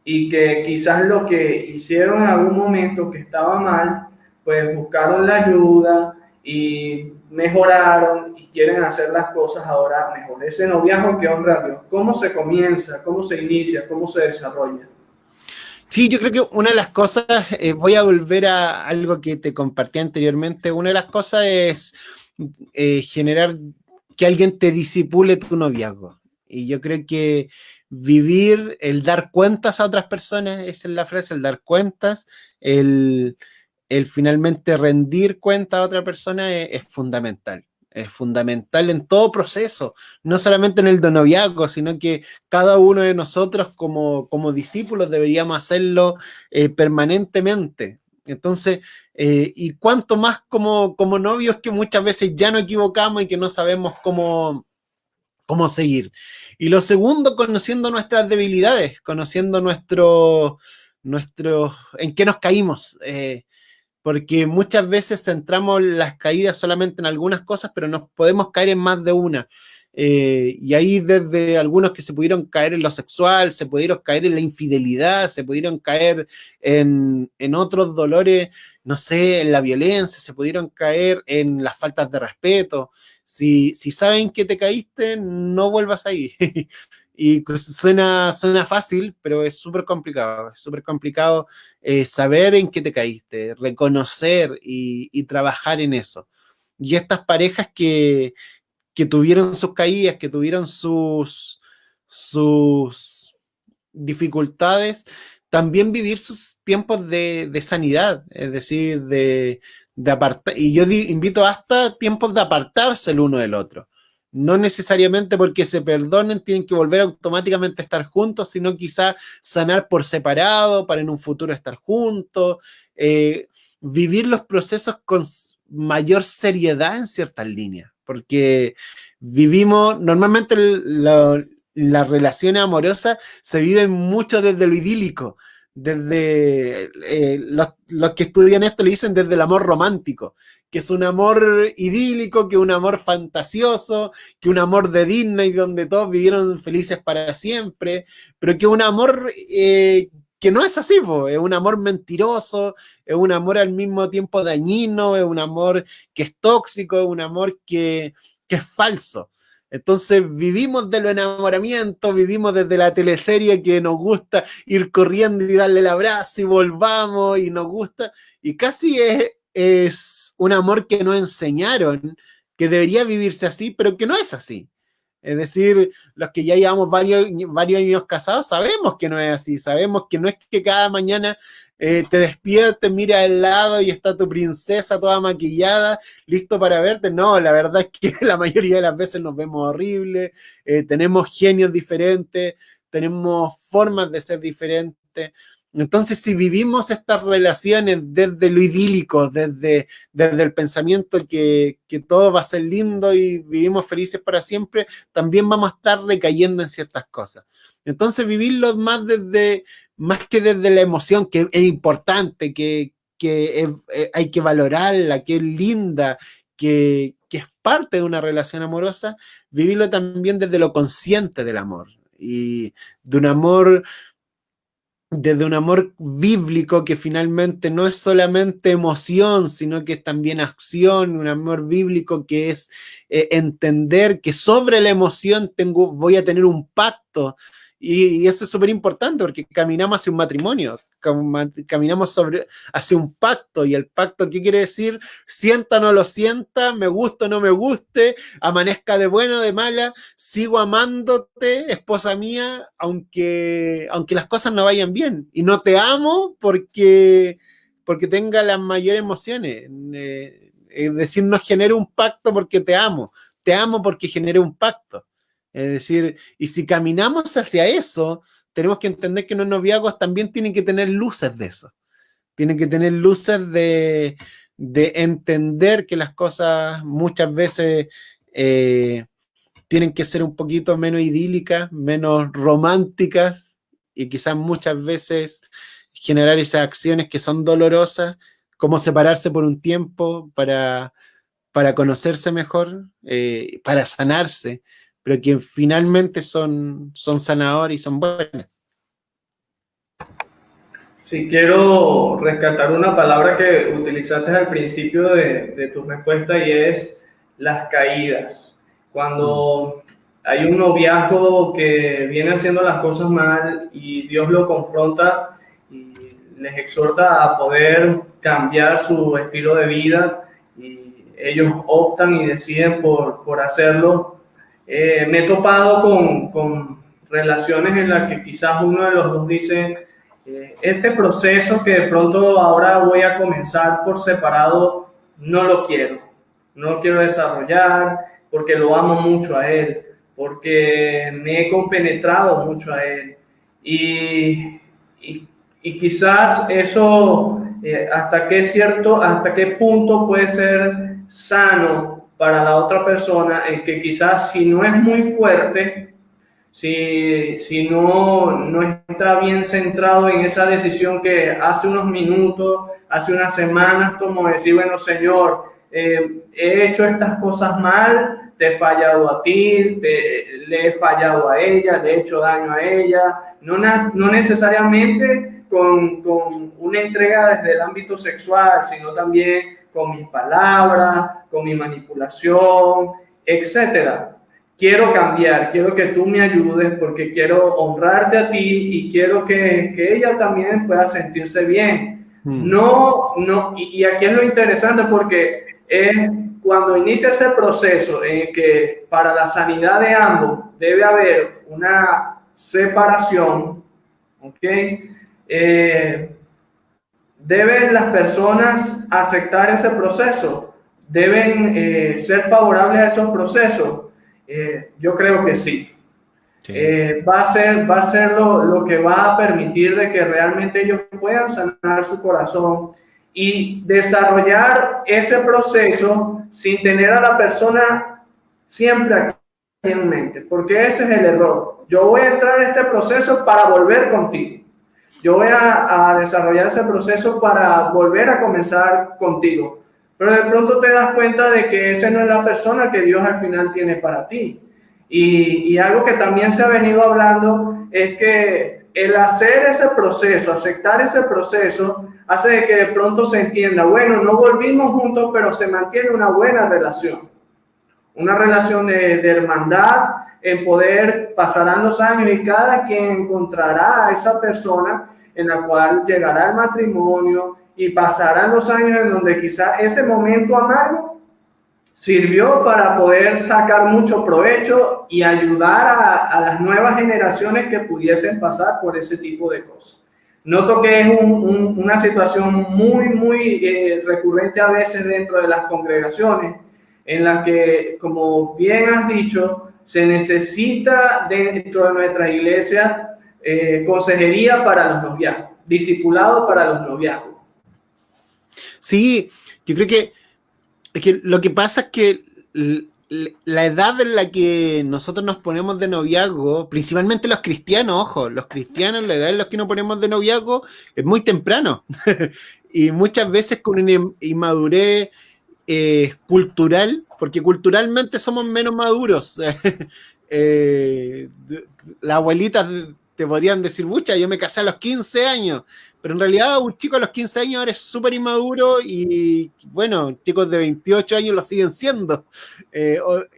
y que quizás lo que hicieron en algún momento que estaba mal, pues buscaron la ayuda y mejoraron y quieren hacer las cosas ahora mejor? Ese noviazgo que honra a Dios, ¿cómo se comienza? ¿Cómo se inicia? ¿Cómo se desarrolla? Sí, yo creo que una de las cosas, voy a volver a algo que te compartí anteriormente, una de las cosas es generar que alguien te disipule tu noviazgo. Y yo creo que vivir, el dar cuentas a otras personas, esa es la frase, el dar cuentas, el finalmente rendir cuenta a otra persona es fundamental. Es fundamental en todo proceso, no solamente en el de noviazgo, sino que cada uno de nosotros como discípulos deberíamos hacerlo permanentemente. Entonces, y cuanto más como novios, que muchas veces ya nos equivocamos y que no sabemos cómo seguir. Y lo segundo, conociendo nuestras debilidades, conociendo en qué nos caímos. Porque muchas veces centramos las caídas solamente en algunas cosas, pero nos podemos caer en más de una. Y ahí desde algunos que se pudieron caer en lo sexual, se pudieron caer en la infidelidad, se pudieron caer en otros dolores, no sé, en la violencia, se pudieron caer en las faltas de respeto. Si saben que te caíste, no vuelvas ahí. Y pues suena fácil, pero es súper complicado. Es súper complicado saber en qué te caíste, reconocer y trabajar en eso. Y estas parejas que tuvieron sus caídas, que tuvieron sus dificultades, también vivir sus tiempos de sanidad, es decir, de apartar. Y yo invito hasta tiempos de apartarse el uno del otro. No necesariamente porque se perdonen tienen que volver automáticamente a estar juntos, sino quizá sanar por separado para en un futuro estar juntos, vivir los procesos con mayor seriedad en ciertas líneas, porque vivimos, normalmente las relaciones amorosas se viven mucho desde lo idílico, desde los que estudian esto le dicen desde el amor romántico, que es un amor idílico, que es un amor fantasioso, que un amor de Disney donde todos vivieron felices para siempre, pero que es un amor que no es así, es un amor mentiroso, es un amor al mismo tiempo dañino, es un amor que es tóxico, es un amor que es falso. Entonces vivimos de los enamoramientos, vivimos desde la teleserie que nos gusta ir corriendo y darle el abrazo y volvamos y nos gusta. Y casi es un amor que nos enseñaron que debería vivirse así, pero que no es así. Es decir, los que ya llevamos varios años casados sabemos que no es así, sabemos que no es que cada mañana te despiertes, mira al lado y está tu princesa toda maquillada, listo para verte. No, la verdad es que la mayoría de las veces nos vemos horribles, tenemos genios diferentes, tenemos formas de ser diferentes. Entonces, si vivimos estas relaciones desde lo idílico, desde el pensamiento que todo va a ser lindo y vivimos felices para siempre, también vamos a estar recayendo en ciertas cosas. Entonces, vivirlo más que desde la emoción, que es importante, hay que valorarla, que es linda, que es parte de una relación amorosa, vivirlo también desde lo consciente del amor y de un amor desde un amor bíblico que finalmente no es solamente emoción, sino que es también acción, un amor bíblico que es entender que sobre la emoción voy a tener un pacto. Y eso es súper importante porque caminamos hacia un matrimonio, caminamos hacia un pacto. ¿Y el pacto qué quiere decir? Sienta o no lo sienta, me guste o no me guste, amanezca de buena o de mala, sigo amándote, esposa mía, aunque las cosas no vayan bien. Y no te amo porque tenga las mayores emociones. Es decir, no genero un pacto porque te amo porque genere un pacto. Es decir, y si caminamos hacia eso, tenemos que entender que los noviazgos también tienen que tener luces de eso. Tienen que tener luces de entender que las cosas muchas veces tienen que ser un poquito menos idílicas, menos románticas y quizás muchas veces generar esas acciones que son dolorosas, como separarse por un tiempo para conocerse mejor, para sanarse, pero que finalmente son sanadores y son buenas. Sí, quiero rescatar una palabra que utilizaste al principio de tu respuesta y es las caídas. Cuando hay un noviazgo que viene haciendo las cosas mal y Dios lo confronta y les exhorta a poder cambiar su estilo de vida y ellos optan y deciden por hacerlo, me he topado con relaciones en las que quizás uno de los dos dice, este proceso que de pronto ahora voy a comenzar por separado, no lo quiero desarrollar porque lo amo mucho a él, porque me he compenetrado mucho a él y quizás eso hasta qué punto puede ser sano para la otra persona, que quizás si no es muy fuerte, si no está bien centrado en esa decisión que hace unos minutos, hace unas semanas tomó, decir, bueno, Señor, he hecho estas cosas mal, te he fallado a ti, le he fallado a ella, le he hecho daño a ella, no necesariamente con una entrega desde el ámbito sexual, sino también con mis palabras, con mi manipulación, etcétera. Quiero cambiar, quiero que tú me ayudes porque quiero honrarte a ti y quiero que ella también pueda sentirse bien. Y aquí es lo interesante porque es cuando inicia ese proceso en que para la sanidad de ambos debe haber una separación, ¿ok? Deben las personas aceptar ese proceso, deben ser favorables a esos procesos. Yo creo que sí. Va a ser lo que va a permitir de que realmente ellos puedan sanar su corazón y desarrollar ese proceso sin tener a la persona siempre aquí en mente, porque ese es el error. Yo voy a entrar en este proceso para volver contigo. Yo voy a desarrollar ese proceso para volver a comenzar contigo. Pero de pronto te das cuenta de que esa no es la persona que Dios al final tiene para ti. Y algo que también se ha venido hablando es que el hacer ese proceso, aceptar ese proceso, hace de que de pronto se entienda, bueno, no volvimos juntos, pero se mantiene una buena relación. una relación de hermandad, en poder pasarán los años y cada quien encontrará a esa persona en la cual llegará el matrimonio y pasarán los años en donde quizá ese momento amargo sirvió para poder sacar mucho provecho y ayudar a las nuevas generaciones que pudiesen pasar por ese tipo de cosas. Noto que es una situación muy recurrente a veces dentro de las congregaciones, en la que, como bien has dicho, se necesita dentro de nuestra iglesia consejería para los noviazgos, discipulado para los noviazgos. Sí, yo creo que lo que pasa es que la edad en la que nosotros nos ponemos de noviazgo, principalmente los cristianos, ojo, los cristianos, la edad en la que nos ponemos de noviazgo es muy temprano. Y muchas veces con una inmadurez cultural, porque culturalmente somos menos maduros. Las abuelitas te podrían decir, mucha, yo me casé a los 15 años, pero en realidad un chico a los 15 años eres súper inmaduro y bueno, chicos de 28 años lo siguen siendo.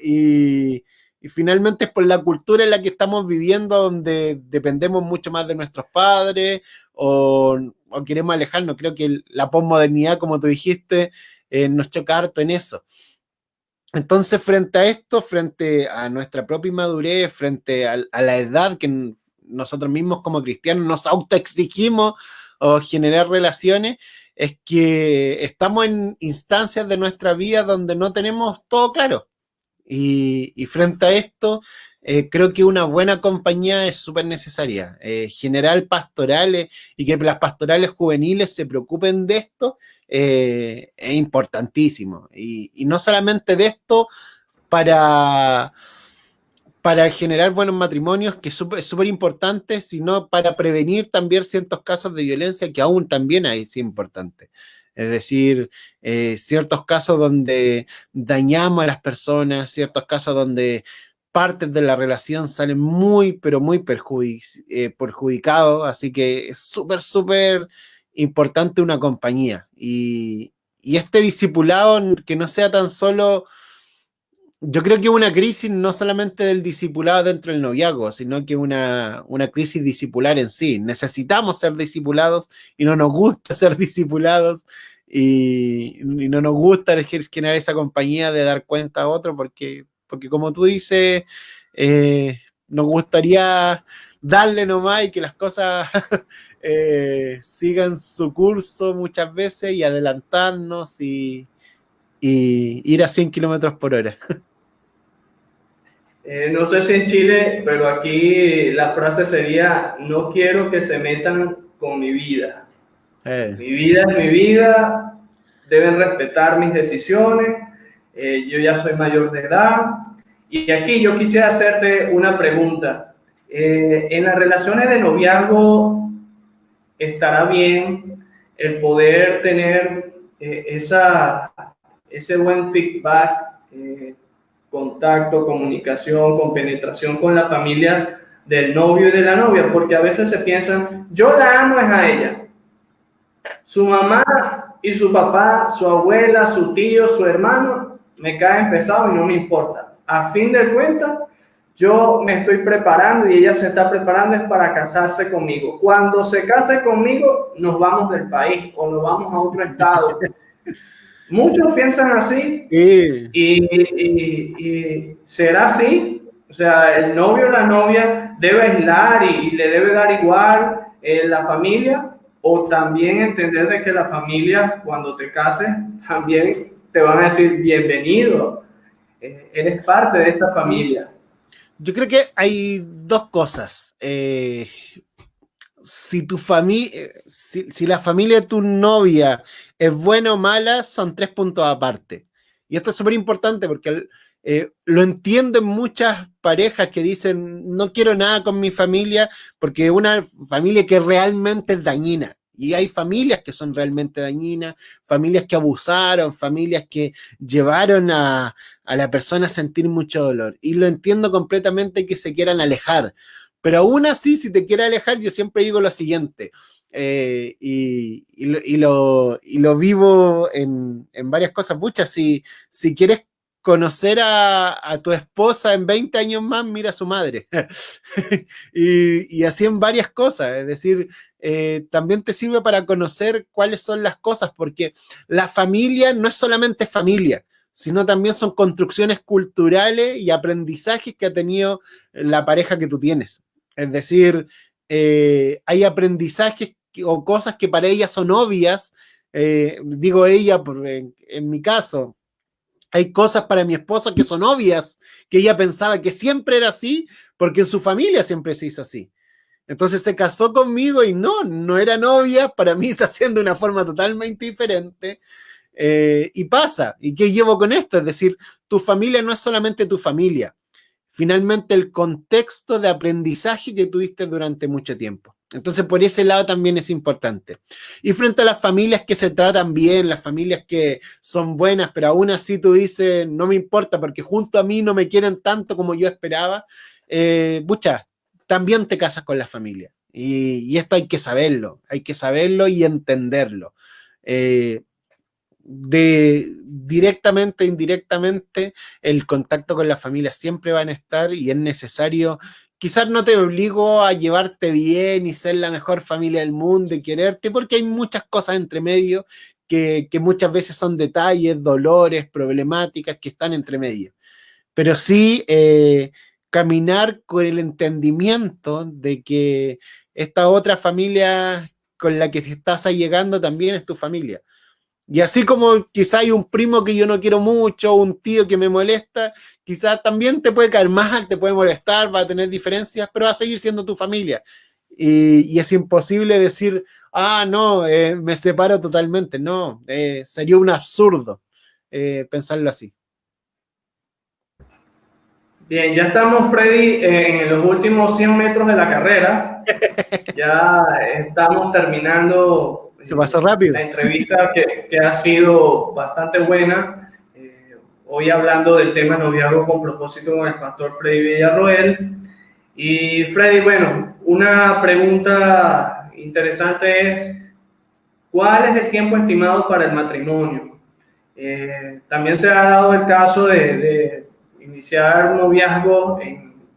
Y finalmente es por la cultura en la que estamos viviendo, donde dependemos mucho más de nuestros padres o queremos alejarnos. Creo que la posmodernidad, como tú dijiste, nos choca harto en eso. Entonces, frente a esto, frente a nuestra propia inmadurez, frente a la edad que nosotros mismos como cristianos nos autoexigimos o generar relaciones, es que estamos en instancias de nuestra vida donde no tenemos todo claro. Y frente a esto, creo que una buena compañía es súper necesaria. Generar pastorales y que las pastorales juveniles se preocupen de esto es importantísimo. Y no solamente de esto para generar buenos matrimonios, que es súper importante, sino para prevenir también ciertos casos de violencia que aún también hay, es importante. Es decir, ciertos casos donde dañamos a las personas, ciertos casos donde partes de la relación salen muy, pero muy perjudicados, así que es súper importante una compañía. Y este discipulado que no sea tan solo... Yo creo que una crisis no solamente del discipulado dentro del noviazgo, sino que una crisis discipular en sí. Necesitamos ser discipulados y no nos gusta ser discipulados y no nos gusta generar esa compañía de dar cuenta a otro porque como tú dices, nos gustaría darle nomás y que las cosas sigan su curso muchas veces y adelantarnos y ir a 100 kilómetros por hora. No sé si en Chile, pero aquí la frase sería, no quiero que se metan con mi vida. Mi vida es mi vida, deben respetar mis decisiones, yo ya soy mayor de edad. Y aquí yo quisiera hacerte una pregunta. En las relaciones de noviazgo, ¿estará bien el poder tener ese buen feedback, contacto, comunicación, compenetración con la familia del novio y de la novia? Porque a veces se piensan, yo la amo es a ella, su mamá y su papá, su abuela, su tío, su hermano, me caen pesado y no me importa. A fin de cuentas, yo me estoy preparando y ella se está preparando es para casarse conmigo. Cuando se case conmigo, nos vamos del país o nos vamos a otro estado. Muchos piensan así y será así. O sea, el novio o la novia debe aislar y le debe dar igual la familia, o también entender de que la familia, cuando te cases, también te van a decir bienvenido, eres parte de esta familia. Yo creo que hay dos cosas. Si tu familia, si la familia de tu novia es buena o mala, son 3 puntos aparte. Y esto es súper importante porque lo entiendo en muchas parejas que dicen, no quiero nada con mi familia, porque es una familia que realmente es dañina. Y hay familias que son realmente dañinas, familias que abusaron, familias que llevaron a la persona a sentir mucho dolor. Y lo entiendo completamente que se quieran alejar. Pero aún así, si te quieres alejar, yo siempre digo lo siguiente, y lo vivo en varias cosas. Pucha, si quieres conocer a tu esposa en 20 años más, mira a su madre. y así en varias cosas, es decir, también te sirve para conocer cuáles son las cosas, porque la familia no es solamente familia, sino también son construcciones culturales y aprendizajes que ha tenido la pareja que tú tienes. Es decir, hay aprendizajes o cosas que para ella son obvias, digo ella en mi caso, hay cosas para mi esposa que son obvias, que ella pensaba que siempre era así, porque en su familia siempre se hizo así. Entonces se casó conmigo y no era novia, para mí está haciendo de una forma totalmente diferente. Y pasa, ¿y qué llevo con esto? Es decir, tu familia no es solamente tu familia, finalmente el contexto de aprendizaje que tuviste durante mucho tiempo. Entonces, por ese lado también es importante. Y frente a las familias que se tratan bien, las familias que son buenas, pero aún así tú dices, no me importa porque junto a mí no me quieren tanto como yo esperaba, pucha, también te casas con la familia. Y esto hay que saberlo y entenderlo. Directamente e indirectamente, el contacto con la familia siempre van a estar y es necesario. Quizás no te obligo a llevarte bien y ser la mejor familia del mundo y quererte, porque hay muchas cosas entre medio que muchas veces son detalles, dolores, problemáticas que están entre medio. Pero sí caminar con el entendimiento de que esta otra familia con la que te estás allegando también es tu familia. Y así como quizá hay un primo que yo no quiero mucho, un tío que me molesta, quizás también te puede caer mal, te puede molestar, va a tener diferencias, pero va a seguir siendo tu familia. Y es imposible decir, no, me separo totalmente. No, sería un absurdo pensarlo así. Bien, ya estamos, Freddy, en los últimos 100 metros de la carrera. Ya estamos terminando Se pasó rápido. la entrevista que ha sido bastante buena. Hoy hablando del tema noviazgo con propósito con el pastor Freddy Villarroel. Y Freddy, bueno, una pregunta interesante es, ¿cuál es el tiempo estimado para el matrimonio? También se ha dado el caso de iniciar un noviazgo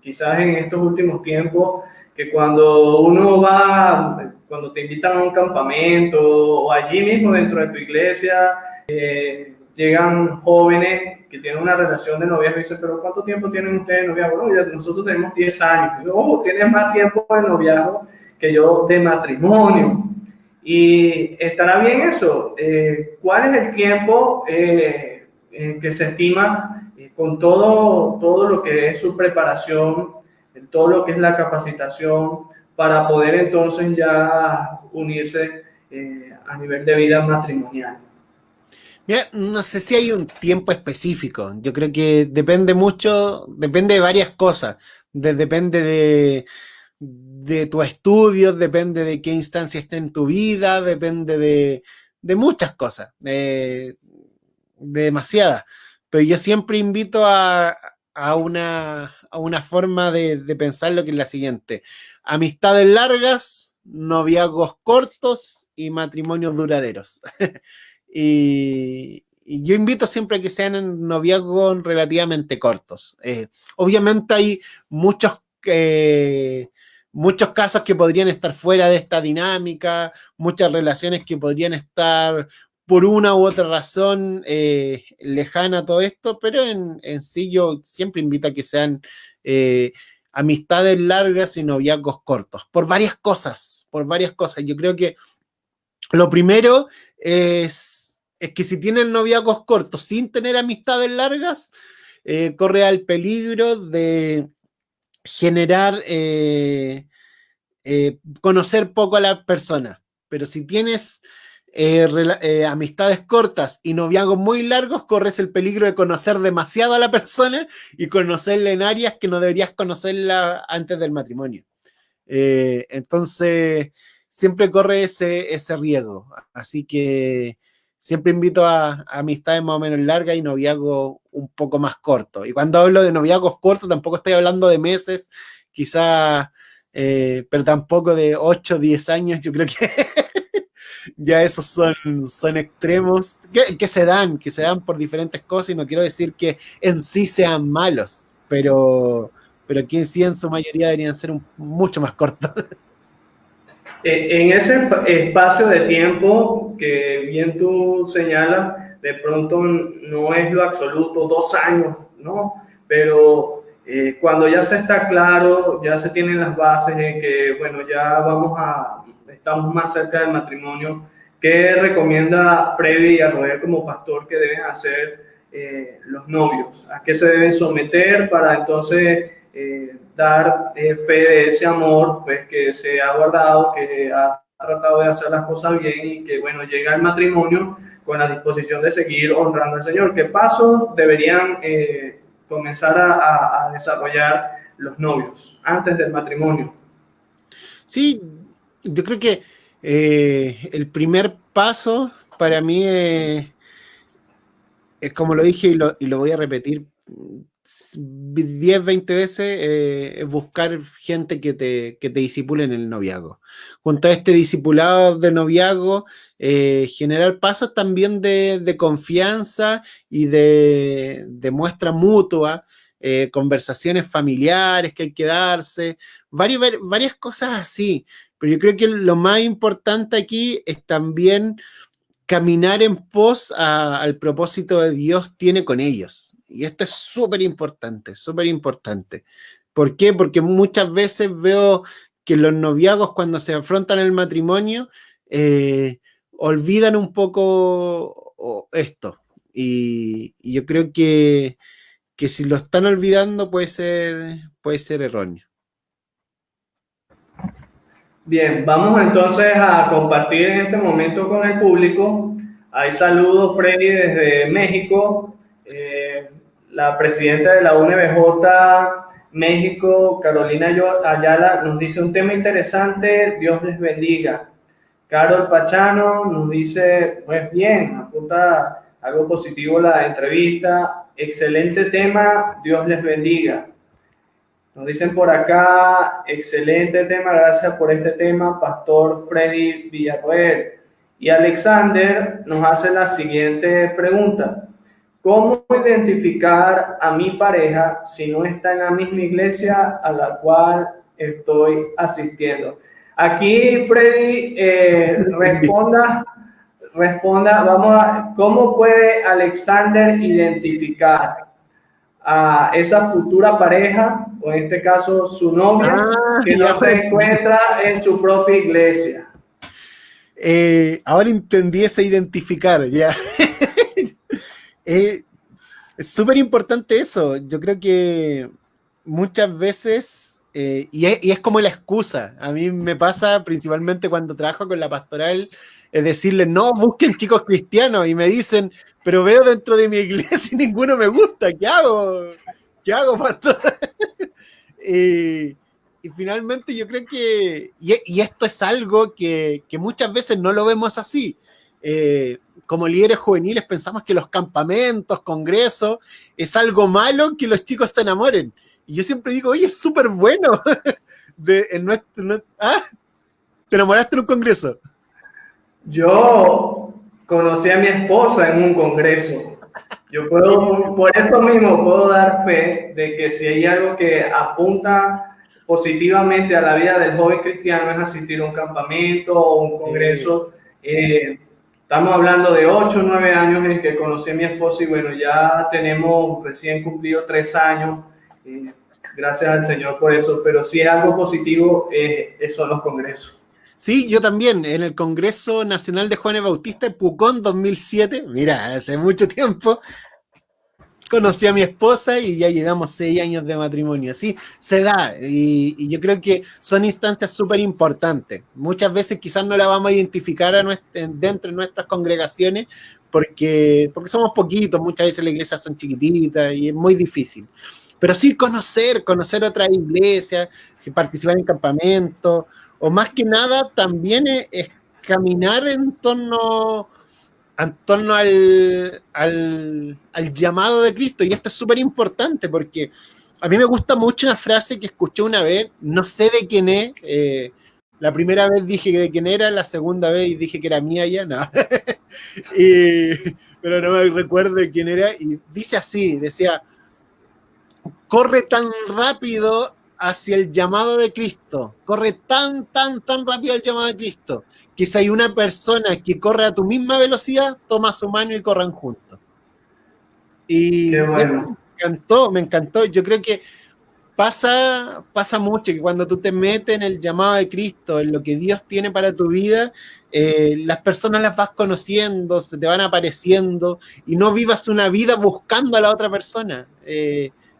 quizás en estos últimos tiempos, que cuando uno va, cuando te invitan a un campamento o allí mismo dentro de tu iglesia, llegan jóvenes que tienen una relación de noviazgo y dicen, pero ¿cuánto tiempo tienen ustedes de noviazgo? No, nosotros tenemos 10 años. Y digo, tienes más tiempo de noviazgo que yo de matrimonio. Y estará bien eso. ¿Cuál es el tiempo que se estima con todo lo que es su preparación, todo lo que es la capacitación para poder entonces ya unirse a nivel de vida matrimonial? Mira, no sé si hay un tiempo específico. Yo creo que depende mucho, depende de varias cosas. Depende de tu estudio, depende de qué instancia esté en tu vida, depende de muchas cosas, de demasiadas. Pero yo siempre invito a una forma de pensar lo que es la siguiente. Amistades largas, noviazgos cortos y matrimonios duraderos. Y yo invito siempre a que sean noviazgos relativamente cortos. Obviamente hay muchos casos que podrían estar fuera de esta dinámica, muchas relaciones que podrían estar por una u otra razón lejana a todo esto, pero en sí yo siempre invito a que sean amistades largas y noviazgos cortos, por varias cosas, por varias cosas. Yo creo que lo primero es que si tienen noviazgos cortos sin tener amistades largas, corre al peligro de generar, conocer poco a la persona. Pero si tienes amistades cortas y noviazgos muy largos, corres el peligro de conocer demasiado a la persona y conocerla en áreas que no deberías conocerla antes del matrimonio. Entonces, siempre corre ese riesgo. Así que siempre invito a amistades más o menos largas y noviazgos un poco más cortos. Y cuando hablo de noviazgos cortos, tampoco estoy hablando de meses, quizás, pero tampoco de 8 o 10 años. Yo creo que Ya esos son extremos que se dan por diferentes cosas y no quiero decir que en sí sean malos, pero que en sí en su mayoría deberían ser mucho más cortos. En ese espacio de tiempo que bien tú señalas, de pronto no es lo absoluto, 2 años, ¿no? Pero cuando ya se está claro, ya se tienen las bases en que, bueno, estamos más cerca del matrimonio, ¿qué recomienda Freddy y a Roger como pastor que deben hacer los novios? ¿A qué se deben someter para entonces dar fe de ese amor pues, que se ha guardado, que ha tratado de hacer las cosas bien y que, bueno, llega al matrimonio con la disposición de seguir honrando al Señor? ¿Qué pasos deberían comenzar a desarrollar los novios antes del matrimonio? Sí, yo creo que el primer paso para mí es como lo dije y lo voy a repetir 10, 20 veces, es buscar gente que te disipule en el noviazgo. Junto a este discipulado de noviazgo, generar pasos también de confianza y de muestra mutua, conversaciones familiares que hay que darse, varias cosas así. Pero yo creo que lo más importante aquí es también caminar en pos al propósito de Dios tiene con ellos. Y esto es súper importante, súper importante. ¿Por qué? Porque muchas veces veo que los noviazgos cuando se afrontan el matrimonio olvidan un poco esto. Y yo creo que si lo están olvidando puede ser erróneo. Bien, vamos entonces a compartir en este momento con el público. Hay saludos, Freddy, desde México. La presidenta de la UNBJ México, Carolina Ayala, nos dice un tema interesante, Dios les bendiga. Carol Pachano nos dice, pues bien, apunta algo positivo la entrevista, excelente tema, Dios les bendiga. Nos dicen por acá, excelente tema, gracias por este tema, Pastor Freddy Villarroel. Y Alexander nos hace la siguiente pregunta. ¿Cómo identificar a mi pareja si no está en la misma iglesia a la cual estoy asistiendo? Aquí, Freddy, responda, ¿cómo puede Alexander identificar a esa futura pareja, o en este caso su novia, que no se encuentra en su propia iglesia? Ahora entendí ese identificar, ya. Es súper importante eso. Yo creo que muchas veces, y es como la excusa, a mí me pasa principalmente cuando trabajo con la pastoral, es decirle, no, busquen chicos cristianos, y me dicen, pero veo dentro de mi iglesia y ninguno me gusta, ¿qué hago? ¿Qué hago, pastor? Y finalmente yo creo que, y esto es algo que muchas veces no lo vemos así. Como líderes juveniles pensamos que los campamentos, congresos, es algo malo que los chicos se enamoren. Y yo siempre digo, oye, es súper bueno. ¿Te enamoraste en un congreso? Yo conocí a mi esposa en un congreso. Yo puedo, por eso mismo, puedo dar fe de que si hay algo que apunta positivamente a la vida del joven cristiano es asistir a un campamento o un congreso. Estamos hablando de 8 o 9 años en que conocí a mi esposa y bueno, ya tenemos recién cumplido 3 años. Gracias al Señor por eso, pero si es algo positivo, son los congresos. Sí, yo también, en el Congreso Nacional de Jóvenes Bautistas, Pucón 2007, mira, hace mucho tiempo, conocí a mi esposa y ya llevamos 6 años de matrimonio. Sí, se da, y yo creo que son instancias súper importantes. Muchas veces quizás no la vamos a identificar dentro de nuestras congregaciones porque somos poquitos, muchas veces las iglesias son chiquititas y es muy difícil. Pero sí conocer otras iglesias, participar en campamentos, o más que nada también es caminar en torno al llamado de Cristo. Y esto es súper importante porque a mí me gusta mucho una frase que escuché una vez, no sé de quién es, La primera vez dije de quién era, la segunda vez dije que era mía ya, no. Pero no me recuerdo de quién era. Y dice así, decía, corre tan rápido hacia el llamado de Cristo, corre tan rápido al llamado de Cristo, que si hay una persona que corre a tu misma velocidad, toma su mano y corran juntos. Qué Y eso bueno. me encantó. Yo creo que pasa mucho que cuando tú te metes en el llamado de Cristo, en lo que Dios tiene para tu vida, las personas las vas conociendo, se te van apareciendo y no vivas una vida buscando a la otra persona.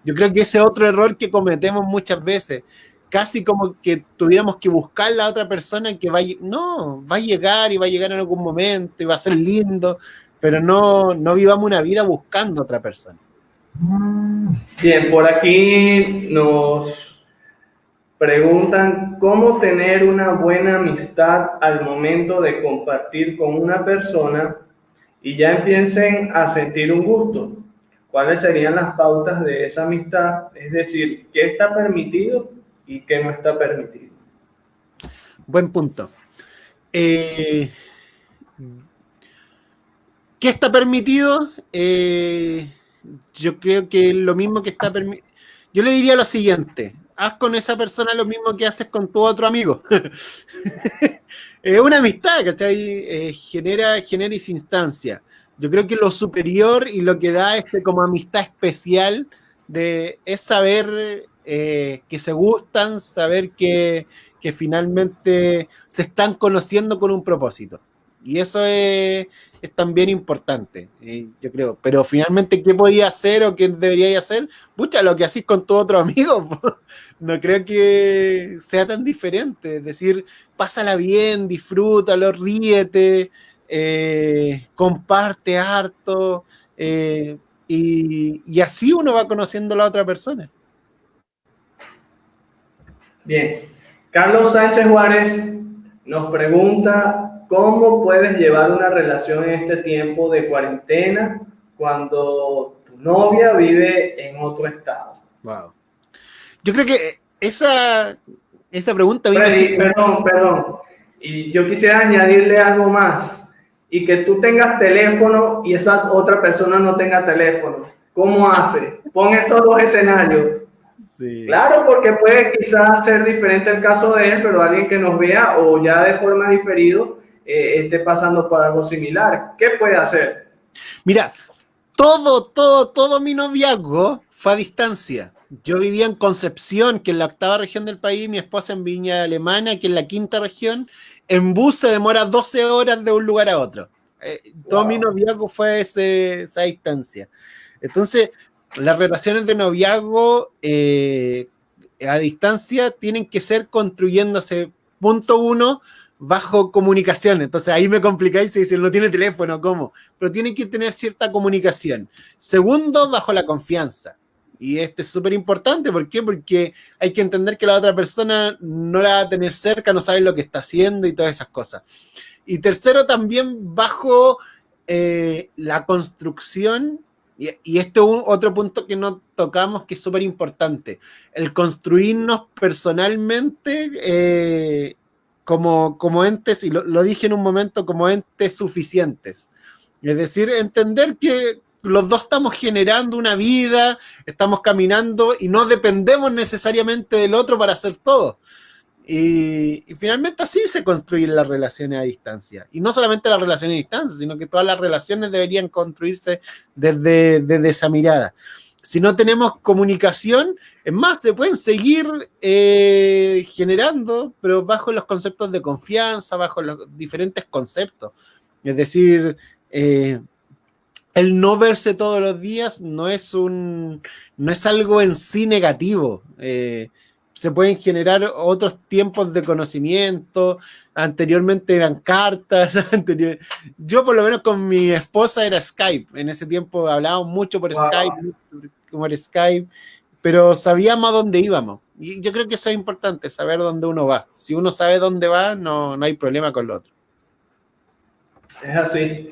Yo creo que ese es otro error que cometemos muchas veces. Casi como que tuviéramos que buscar a la otra persona que no, va a llegar y va a llegar en algún momento y va a ser lindo, pero no vivamos una vida buscando a otra persona. Bien, por aquí nos preguntan cómo tener una buena amistad al momento de compartir con una persona y ya empiecen a sentir un gusto. ¿Cuáles serían las pautas de esa amistad? Es decir, ¿qué está permitido y qué no está permitido? Buen punto. ¿Qué está permitido? Yo creo que lo mismo que está permitido. Yo le diría lo siguiente: haz con esa persona lo mismo que haces con tu otro amigo. Es una amistad, ¿cachai? Genera esa instancia. Yo creo que lo superior y lo que da como amistad especial es saber que se gustan, saber que finalmente se están conociendo con un propósito. Y eso es también importante, yo creo. Pero finalmente, ¿qué podía hacer o qué debería hacer? Pucha, lo que hacís con tu otro amigo. No creo que sea tan diferente. Es decir, pásala bien, disfrútalo, ríete, comparte harto, y así uno va conociendo a la otra persona. Bien, Carlos Sánchez Juárez nos pregunta cómo puedes llevar una relación en este tiempo de cuarentena cuando tu novia vive en otro estado. Wow. Yo creo que esa pregunta a mí me Freddy, sirve. perdón. Y yo quisiera añadirle algo más. Y que tú tengas teléfono y esa otra persona no tenga teléfono. ¿Cómo hace? Pon esos dos escenarios. Sí. Claro, porque puede quizás ser diferente el caso de él, pero alguien que nos vea o ya de forma diferido esté pasando por algo similar. ¿Qué puede hacer? Mira, todo mi noviazgo fue a distancia. Yo vivía en Concepción, que es la octava región del país, mi esposa en Viña Alemana, que es la quinta región. En bus se demora 12 horas de un lugar a otro. Todo mi noviazgo fue esa distancia. Entonces, las relaciones de noviazgo a distancia tienen que ser construyéndose, punto uno, bajo comunicación. Entonces ahí me complicáis y dicen, no tiene teléfono, ¿cómo? Pero tiene que tener cierta comunicación. Segundo, bajo la confianza. Y este es súper importante, ¿por qué? Porque hay que entender que la otra persona no la va a tener cerca, no sabe lo que está haciendo y todas esas cosas. Y tercero, también bajo la construcción, y este es otro punto que no tocamos que es súper importante, el construirnos personalmente como entes, y lo dije en un momento, como entes suficientes. Es decir, entender que los dos estamos generando una vida, estamos caminando y no dependemos necesariamente del otro para hacer todo. Y finalmente así se construyen las relaciones a distancia. Y no solamente las relaciones a distancia, sino que todas las relaciones deberían construirse desde esa mirada. Si no tenemos comunicación, es más, se pueden seguir generando, pero bajo los conceptos de confianza, bajo los diferentes conceptos. Es decir, el no verse todos los días no es algo en sí negativo. Se pueden generar otros tiempos de conocimiento. Anteriormente eran cartas. Yo por lo menos con mi esposa era Skype. En ese tiempo hablábamos mucho por Skype, pero sabíamos a dónde íbamos. Y yo creo que eso es importante, saber dónde uno va. Si uno sabe dónde va, no hay problema con lo otro. Es así.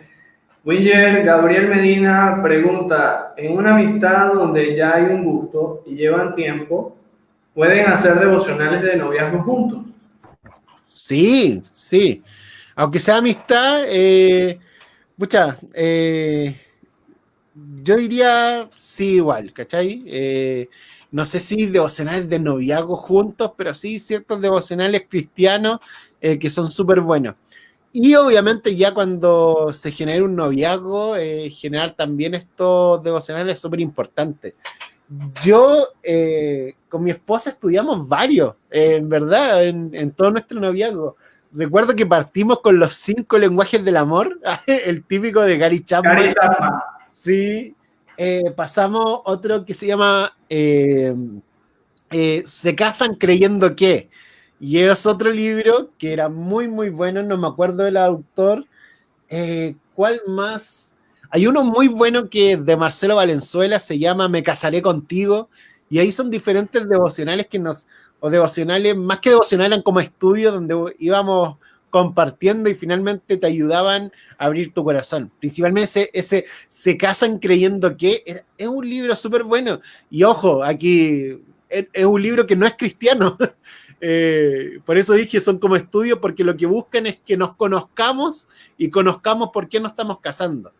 Willer Gabriel Medina pregunta, en una amistad donde ya hay un gusto y llevan tiempo, ¿pueden hacer devocionales de noviazgo juntos? Sí, sí. Aunque sea amistad, pucha, yo diría sí igual, ¿cachai? No sé si devocionales de noviazgo juntos, pero sí ciertos devocionales cristianos que son súper buenos. Y obviamente ya cuando se genera un noviazgo, generar también estos devocionales es súper importante. Yo con mi esposa estudiamos varios, en verdad, en todo nuestro noviazgo. Recuerdo que partimos con los 5 lenguajes del amor, el típico de Gary Gary Chapman. Chapman. Sí, pasamos otro que se llama Se casan creyendo que. Y es otro libro que era muy, muy bueno, no me acuerdo del autor. ¿Cuál más? Hay uno muy bueno que es de Marcelo Valenzuela, se llama Me casaré contigo, y ahí son diferentes devocionales o devocionales, más que devocionales, eran como estudios donde íbamos compartiendo y finalmente te ayudaban a abrir tu corazón. Principalmente ese Se casan creyendo que es un libro súper bueno. Y ojo, aquí es un libro que no es cristiano. Por eso dije, son como estudios, porque lo que buscan es que nos conozcamos y conozcamos por qué nos estamos casando.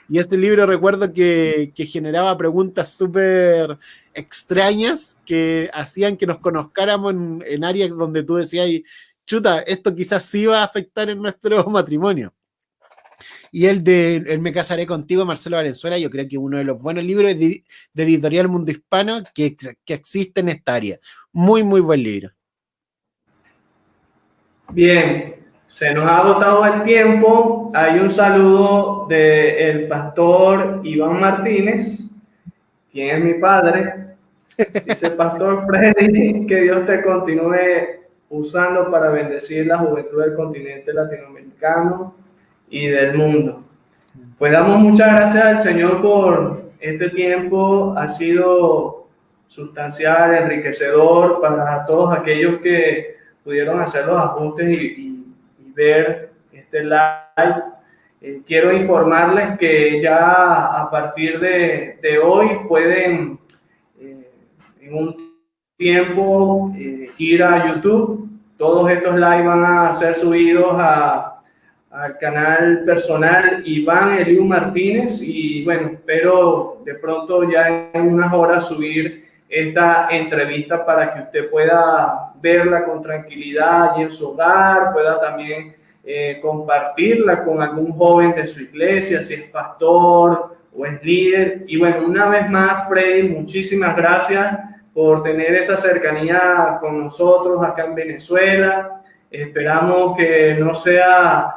Y este libro recuerdo que generaba preguntas súper extrañas que hacían que nos conozcáramos en áreas donde tú decías, chuta, esto quizás sí va a afectar en nuestro matrimonio. Y el Me casaré contigo, Marcelo Valenzuela, yo creo que es uno de los buenos libros de Editorial Mundo Hispano que existe en esta área. Muy, muy buen libro. Bien, se nos ha agotado el tiempo. Hay un saludo del pastor Iván Martínez, quien es mi padre. Dice Pastor Freddy, que Dios te continúe usando para bendecir la juventud del continente latinoamericano y del mundo. Pues damos muchas gracias al Señor por este tiempo. Ha sido sustancial, enriquecedor para todos aquellos que pudieron hacer los ajustes y ver este live. Quiero informarles que ya a partir de hoy pueden en un tiempo ir a YouTube. Todos estos live van a ser subidos al canal personal Iván Eliu Martínez y bueno, espero de pronto ya en unas horas subir esta entrevista para que usted pueda verla con tranquilidad allí en su hogar, pueda también compartirla con algún joven de su iglesia, si es pastor o es líder. Y bueno, una vez más, Freddy, muchísimas gracias por tener esa cercanía con nosotros acá en Venezuela. Esperamos que no sea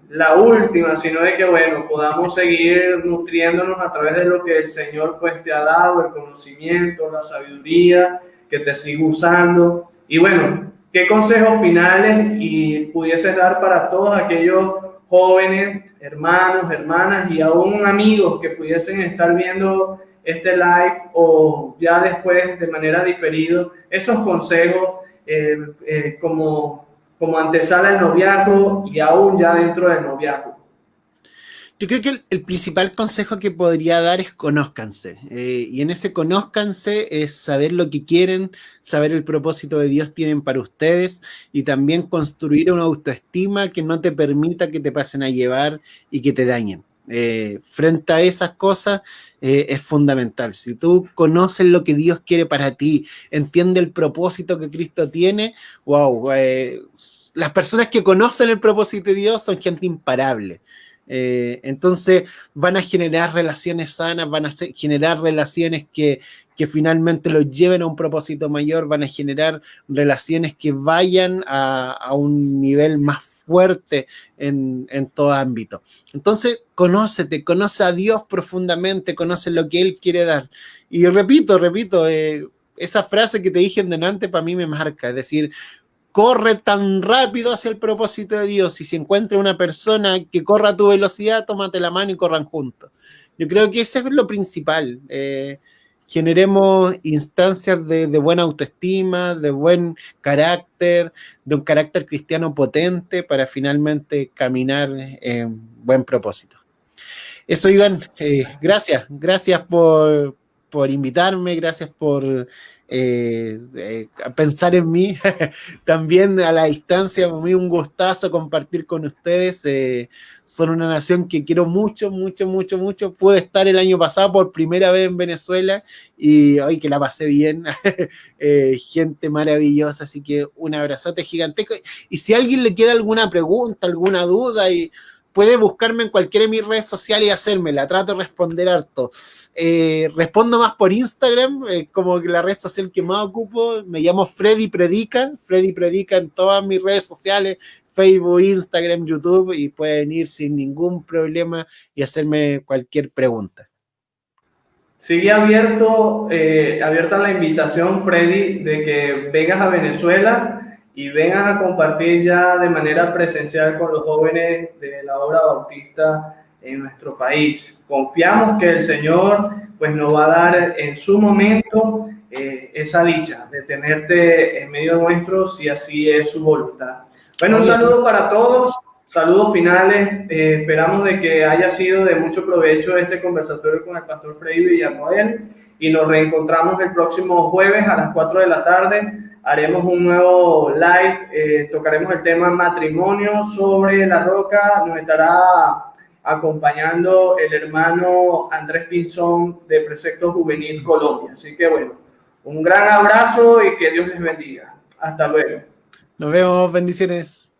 la última, sino de que, bueno, podamos seguir nutriéndonos a través de lo que el Señor pues te ha dado, el conocimiento, la sabiduría, que te siga usando. Y bueno, ¿qué consejos finales y pudieses dar para todos aquellos jóvenes, hermanos, hermanas y aún amigos que pudiesen estar viendo este live o ya después de manera diferido, esos consejos como antesala del noviazgo y aún ya dentro del noviazgo? Yo creo que el principal consejo que podría dar es conózcanse. Y en ese conózcanse es saber lo que quieren, saber el propósito de Dios tienen para ustedes y también construir una autoestima que no te permita que te pasen a llevar y que te dañen. Frente a esas cosas es fundamental. Si tú conoces lo que Dios quiere para ti, entiendes el propósito que Cristo tiene, wow, las personas que conocen el propósito de Dios son gente imparable. Entonces van a generar relaciones sanas, van a generar relaciones que finalmente los lleven a un propósito mayor, van a generar relaciones que vayan a un nivel más fuerte en todo ámbito. Entonces, conoce a Dios profundamente, conoce lo que Él quiere dar. Y repito, esa frase que te dije en delante para mí me marca, es decir, corre tan rápido hacia el propósito de Dios y si encuentra una persona que corra a tu velocidad, tómate la mano y corran juntos. Yo creo que eso es lo principal. Generemos instancias de buena autoestima, de buen carácter, de un carácter cristiano potente para finalmente caminar en buen propósito. Eso, Iván, gracias por invitarme, gracias por pensar en mí, también a la distancia, para mí un gustazo compartir con ustedes, son una nación que quiero mucho, mucho, mucho, mucho, pude estar el año pasado por primera vez en Venezuela y hoy que la pasé bien, gente maravillosa, así que un abrazote gigantesco, y si a alguien le queda alguna pregunta, alguna duda, y puede buscarme en cualquiera de mis redes sociales y hacérmela, trato de responder harto. Respondo más por Instagram, como que la red social que más ocupo, me llamo Freddy Predica en todas mis redes sociales, Facebook, Instagram, YouTube, y pueden ir sin ningún problema y hacerme cualquier pregunta. Sigue abierta la invitación, Freddy, de que vengas a Venezuela y vengas a compartir ya de manera presencial con los jóvenes de la obra bautista en nuestro país. Confiamos que el Señor pues nos va a dar en su momento esa dicha de tenerte en medio nuestro si así es su voluntad. Bueno, un saludo para todos. Saludos finales, esperamos de que haya sido de mucho provecho este conversatorio con el pastor Freddy Villanueva y nos reencontramos el próximo jueves a las 4 de la tarde. Haremos un nuevo live, tocaremos el tema matrimonio sobre la roca. Nos estará acompañando el hermano Andrés Pinzón de Precepto Juvenil Colombia. Así que bueno, un gran abrazo y que Dios les bendiga. Hasta luego. Nos vemos, bendiciones.